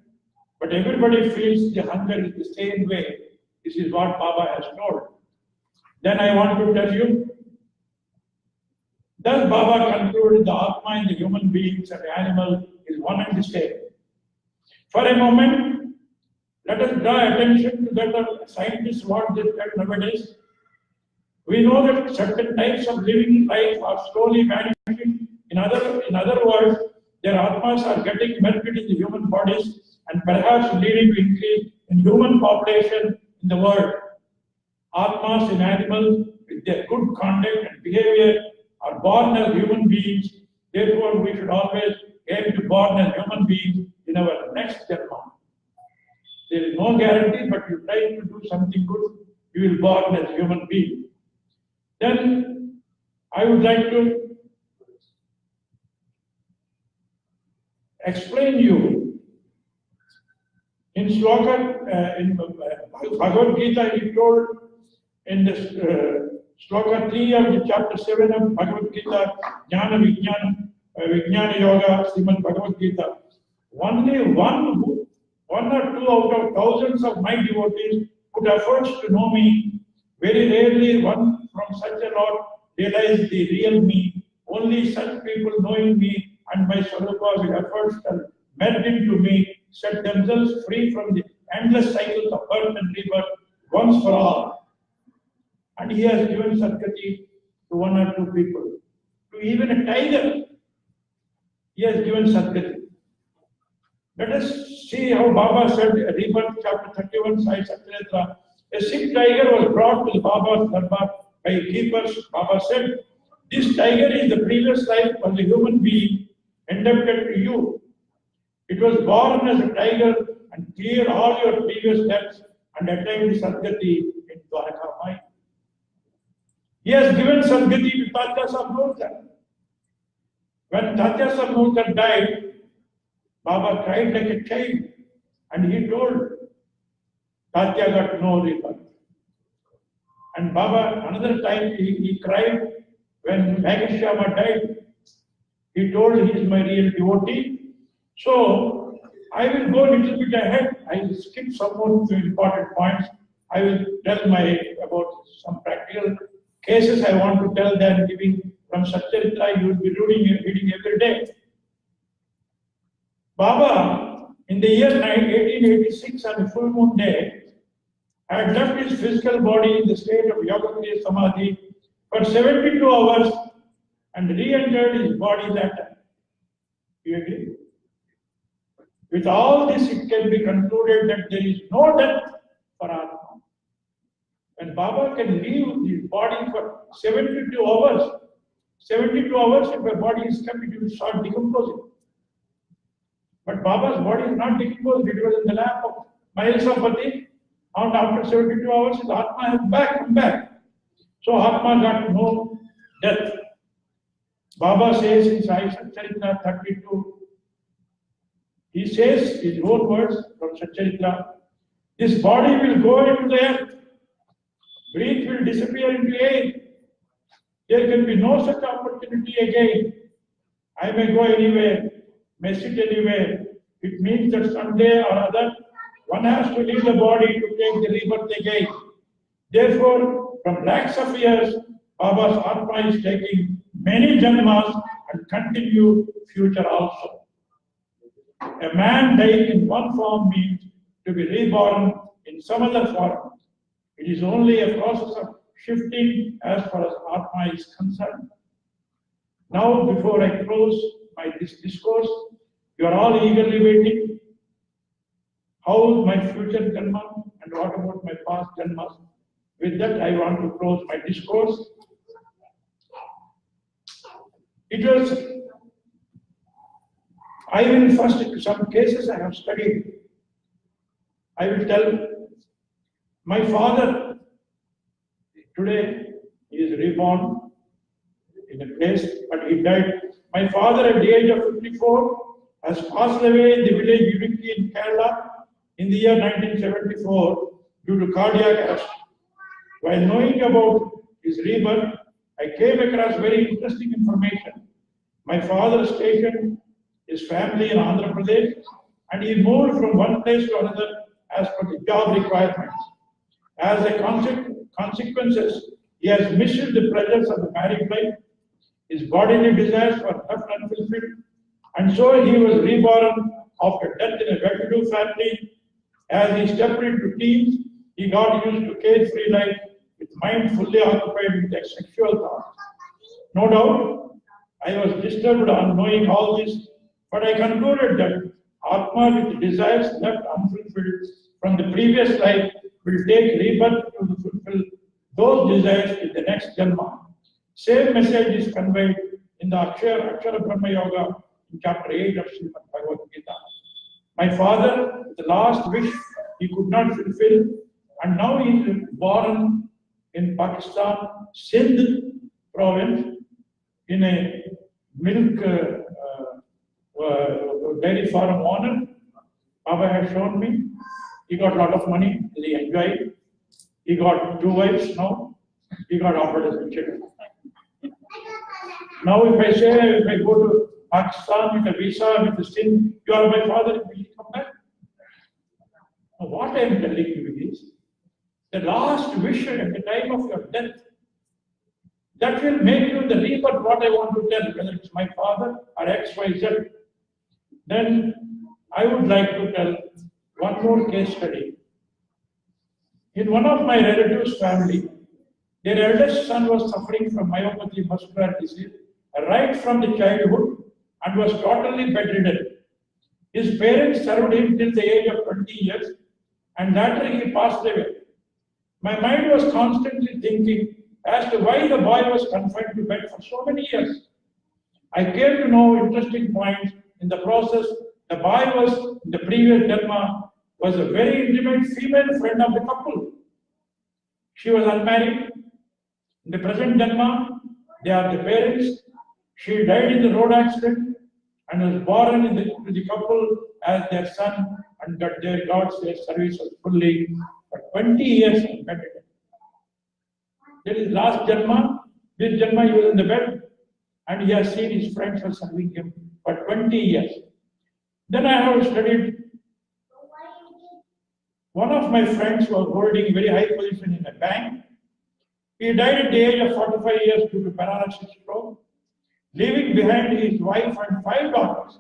but everybody feels the hunger in the same way. This is what Baba has told. Then I want to tell you, thus Baba concluded the Atma in the human beings and the animal is one and the same. For a moment, let us draw attention to that scientists what they tell nowadays. We know that certain types of living life are slowly vanishing. In other words, their Atmas are getting melted in the human bodies and perhaps leading to increase in human population in the world. Atmas in animals with their good conduct and behavior are born as human beings. Therefore, we should always aim to born as human beings in our next Janma. There is no guarantee, but you try to do something good, you will born as human being. Then I would like to explain you in Shloka, in Bhagavatgita, he told in this Shloka 3 of the chapter 7 of Bhagavatgita, Vijnana Yoga, Srimad Bhagavatgita, only one or two out of thousands of my devotees put efforts to know me. Very rarely one from such a lot realized the real me. Only such people knowing me and my Swarupa with efforts that melt into me, set themselves free from the endless cycles of birth and rebirth once for all. And he has given Sadgati to one or two people. To even a tiger, he has given Sadgati. Let us see how Baba said, Rebirth, chapter 31, Sai Satcharithra. A sick tiger was brought to Baba's darbar by keepers. Baba said, this tiger is the previous life of the human being indebted to you. It was born as a tiger and cleared all your previous debts and attained Sadgati in Dwaraka mind. He has given Sadgati to Tajas of Murtha. When Tatya Sampoorna died, Baba cried like a child, and he told Tatya got no rebirth. And Baba, another time he cried when Bhagashama died. He told he is my real devotee. So I will go a little bit ahead. I will skip some more important points. I will tell about some practical cases I want to tell them, giving from Satcharithra you will be reading every day. Baba, in the year 1886 on a full moon day, had left his physical body in the state of yoga samadhi for 72 hours and re-entered his body that time. You agree? With all this, it can be concluded that there is no death for Atma. When Baba can leave his body for 72 hours, if a body is kept, it will start decomposing. But Baba's body is not decomposed, it was in the lap of Mahesapati, and after 72 hours, his Atma has come back. So Atma got no death. Baba says in Sai Satcharithra 32, he says his own words from Satcharithra, this body will go into the earth, breath will disappear into air. There can be no such opportunity again. I may go anywhere, may sit anywhere. It means that someday or other, one has to leave the body to take the rebirth again. Therefore, from lakhs of years, Baba's Atma is taking many janmas and continue future also. A man dying in one form means to be reborn in some other form. It is only a process of shifting as far as Atma is concerned. Now, before I close this discourse, you are all eagerly waiting. How my future janma and what about my past janmas? With that, I want to close my discourse. I will first, some cases I have studied. I will tell my father, today he is reborn in a place, but he died. My father at the age of 54 has passed away in the village Idukki in Kerala in the year 1974 due to cardiac arrest. While knowing about his rebirth, I came across very interesting information. My father stationed his family in Andhra Pradesh and he moved from one place to another as per the job requirements. As a consequences, he has missed the pleasures of the married life. His bodily desires were left unfulfilled, and so he was reborn after death in a well-to-do family. As he stepped into teens, he got used to carefree life with mind fully occupied with their sexual thoughts. No doubt, I was disturbed on knowing all this, but I concluded that Atma with desires left unfulfilled from the previous life will take rebirth to fulfill those desires in the next janma. Same message is conveyed in the Akshara Brahma Yoga in chapter 8 of Srimad Bhagavatgita. My father, the last wish he could not fulfill, and now he is born in Pakistan, Sindh province, in a milk dairy farm owner. Baba has shown me. He got a lot of money, he enjoyed. He got 2 wives now. He got offered as a child. Now if I say, if I go to Pakistan with a visa, with a sin, you are my father, will you come back? Now what I am telling you is, the last wish at the time of your death, that will make you the rebirth what I want to tell, whether it's my father or X, Y, Z. Then I would like to tell one more case study. In one of my relatives' family, their eldest son was suffering from myopathy muscular disease right from the childhood and was totally bedridden. His parents served him till the age of 20 years and later he passed away. My mind was constantly thinking as to why the boy was confined to bed for so many years. I came to know interesting points in the process. The boy was, in the previous Dharma, was a very intimate female friend of the couple. She was unmarried. In the present Dharma, they are the parents. She died in the road accident and was born to the couple as their son and got their services fully for 20 years in meditation. There is last Janma. This Janma he was in the bed and he has seen his friends are serving him for 20 years. Then I have studied. One of my friends was holding a very high position in a bank. He died at the age of 45 years due to paralysis stroke, leaving behind his wife and 5 daughters.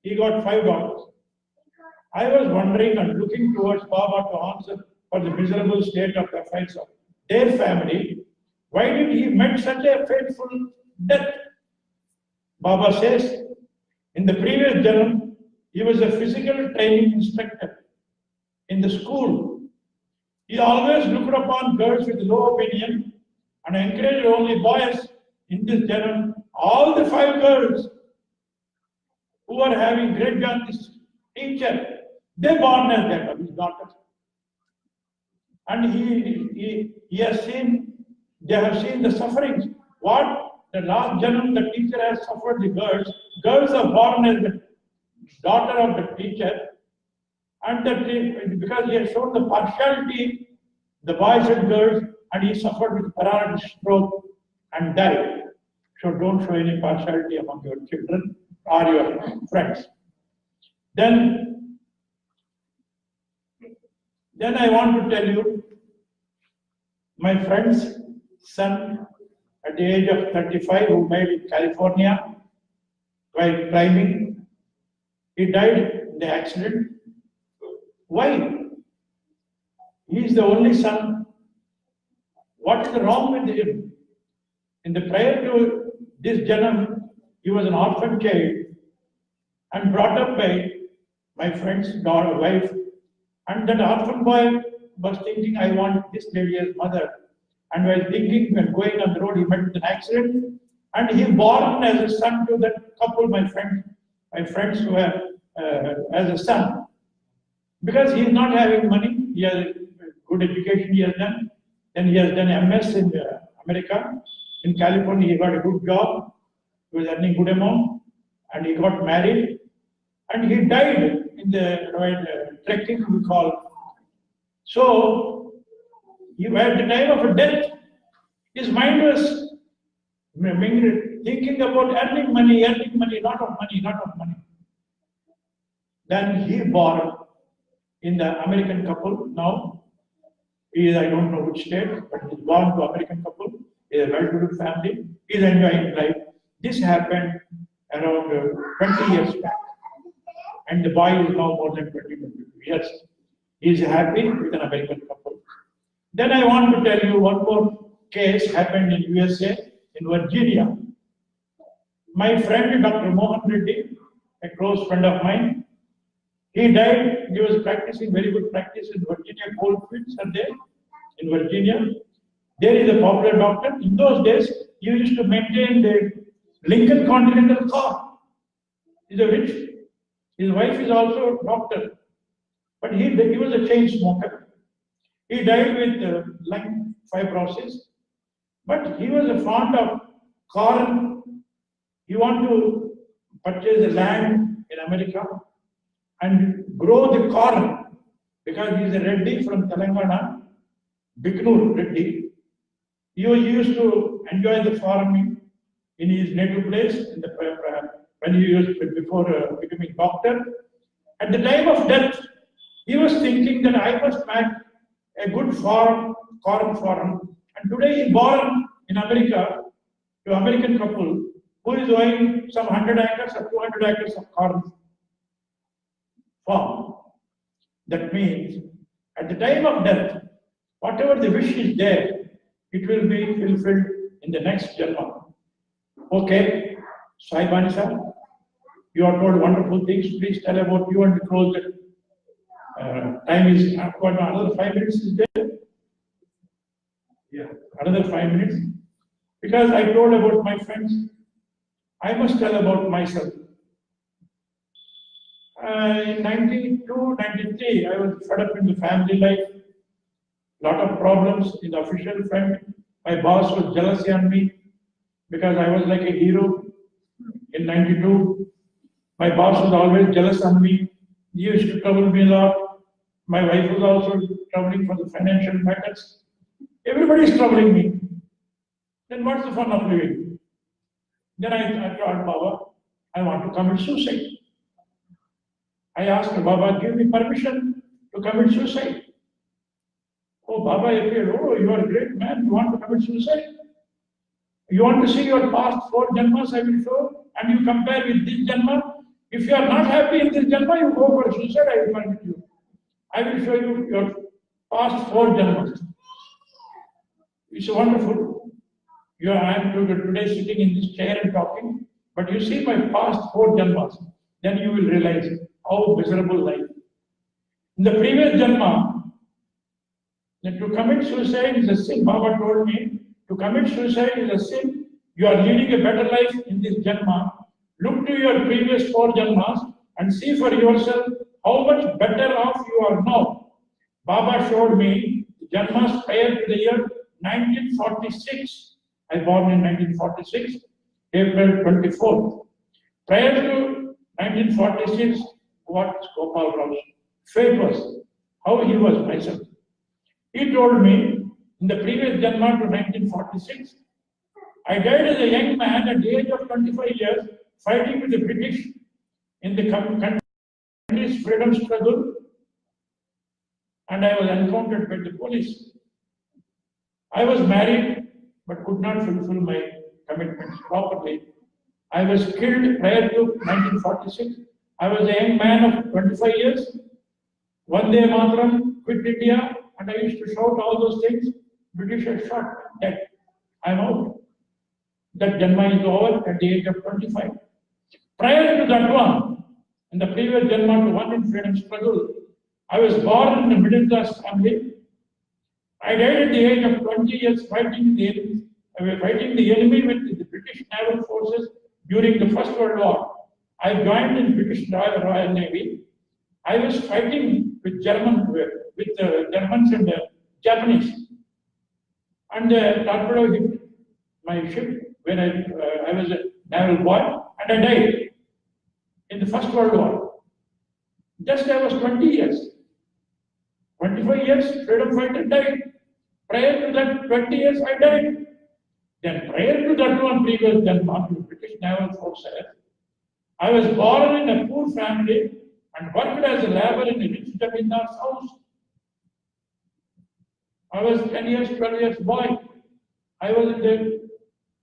He got 5 daughters. I was wondering and looking towards Baba to answer for the miserable state of the affairs of their family. Why did he met such a fateful death? Baba says, in the previous Janam, he was a physical training instructor in the school. He always looked upon girls with low opinion and encouraged only boys. In this Janam, all the 5 girls who are having great on this teacher, they born as that of his daughters. And he has seen, they have seen the sufferings. What the last Janam the teacher has suffered the girls. Girls are born as the daughter of the teacher. And that because he has shown the partiality, the boys and girls, and he suffered with paralysis stroke and died. So don't show any partiality among your children or your friends. Then I want to tell you, my friend's son at the age of 35 who made in California while climbing, he died in the accident. Why? He is the only son. What is wrong with him? In the prior to this Janam, he was an orphan child and brought up by my friend's daughter, wife. And that orphan boy was thinking, I want this lady as mother. And while thinking and going on the road, he met with an accident. And he born as a son to that couple, my friends who were as a son. Because he is not having money, he has a good education he has done. Then he has done MS in America. In California, he got a good job. He was earning good amount. And he got married. And he died in the trekking we call. So, at the time of death, his mind was thinking about earning money, lot of money. Then he born in the American couple now. He is, I don't know which state, but he is born to American couple. He is a well-to-do family. He is enjoying life. This happened around 20 years back. And the boy is now more than 22 years. He is happy with an American couple. Then I want to tell you one more case happened in USA, in Virginia. My friend Dr. Mohan Reddy, a close friend of mine, he died. He was practicing very good practice in Virginia. Goldfields are there in Virginia. There is a popular doctor. In those days, he used to maintain the Lincoln Continental car. He's a rich. His wife is also a doctor. But he was a chain smoker. He died with lung fibrosis. But he was a fond of corn. He wanted to purchase the land in America and grow the corn because he is a Reddy from Telangana, Biknur Reddy. He used to enjoy the farming in his native place in the, when he used before becoming doctor. At the time of death, he was thinking that I must make a good farm, corn farm. And today he born in America to American couple who is owning some 100 acres or 200 acres of corn farm. That means at the time of death, whatever the wish is there, it will be fulfilled in the next Janma. Okay, Saibanisa, you are told wonderful things. Please tell about you and close it. Time is another 5 minutes is there. Yeah, another 5 minutes. Because I told about my friends, I must tell about myself. In 92, 93, I was fed up in the family life. Lot of problems in the official front. My boss was jealous on me because I was like a hero. in 92. My boss was always jealous of me. He used to trouble me a lot. My wife was also troubling for the financial matters. Everybody is troubling me. Then what's the fun of living? Then I told Baba, I want to commit suicide. I asked Baba, give me permission to commit suicide. Oh, Baba appeared, oh, you are a great man, you want to commit suicide? You want to see your past 4 janmas, I will show, and you compare with this janma. If you are not happy in this janma, you go for suicide, I will permit you. I will show you your past 4 janmas. It's wonderful. I am today sitting in this chair and talking, but you see my past 4 janmas, then you will realize how miserable life. In the previous janma, that to commit suicide is a sin. Baba told me, to commit suicide is a sin. You are leading a better life in this janma. Look to your previous 4 janmas and see for yourself how much better off you are now. Baba showed me janmas prior to the year 1946. I born in 1946, April 24th. Prior to 1946, what Gopal Rao's fate was, how he was myself. He told me in the previous janma to 1946, I died as a young man at the age of 25 years fighting with the British in the country's freedom struggle, and I was encountered by the police. I was married but could not fulfill my commitments properly. I was killed prior to 1946. I was a young man of 25 years. One day Mataram, quit India, and I used to shout all those things. British had shot, dead. I'm out. That janma is over at the age of 25. Prior to that one, in the previous janma to one in freedom struggle, I was born in a middle class family. I died at the age of 20 years fighting the enemy with the British naval forces during the First World War. I joined in British Royal Navy. I was fighting with Germans and Japanese. And the torpedo hit my ship when I was a naval boy, and I died in the First World War. Just I was 20 years. 25 years, freedom fighter died. Prior to that 20 years, I died. Then prior to that one previous janma, the British Naval Forces, I was born in a poor family and worked as a laborer in a rich jamindar's house. I was 10 years, 12 years boy. I was in the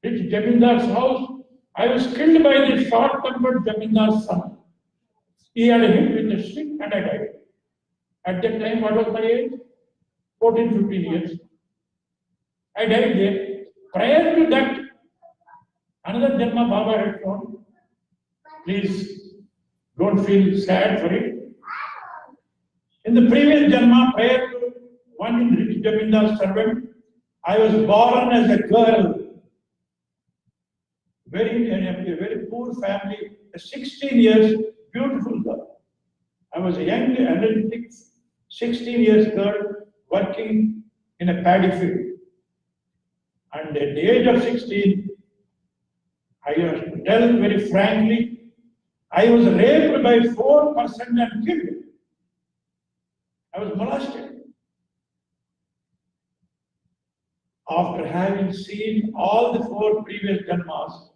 rich jamindar's house. I was killed by the short-tempered jamindar's son. He had a hit with a stick and I died. At that time, what was my age? 14, 15 years. I died there. Prior to that, another janma Baba had shown. Please don't feel sad for it. In the previous janma, prior to one in rich jamindar's servant, I was born as a girl, in a very poor family, a 16 years, beautiful girl. I was a young, energetic, 16 years girl working in a paddy field. And at the age of 16, I have to tell very frankly, I was raped by 4 persons and killed. I was molested. After having seen all the 4 previous janmas,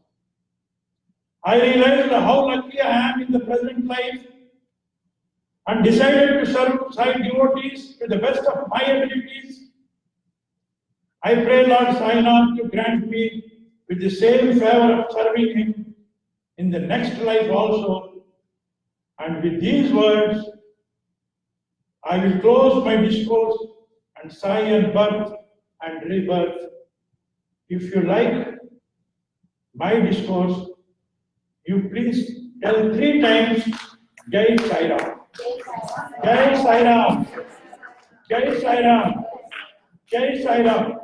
I realized how lucky I am in the present life and decided to serve Sai devotees to the best of my abilities. I pray Lord Sainath to grant me with the same favor of serving him in the next life also. And with these words, I will close my discourse on Sai and birth and rebirth. If you like my discourse, you please tell 3 times Jai Sai Ram. Jai Sai Ram. Jai Sai Ram. Jai Sai Ram.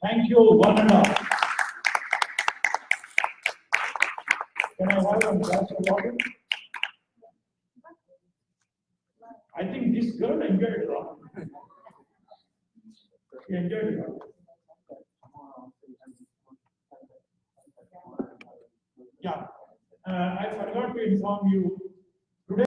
Thank you, one and all. Can I have a glass of water? I think this girl enjoyed it a lot. She enjoyed it a lot. Yeah. I forgot to inform you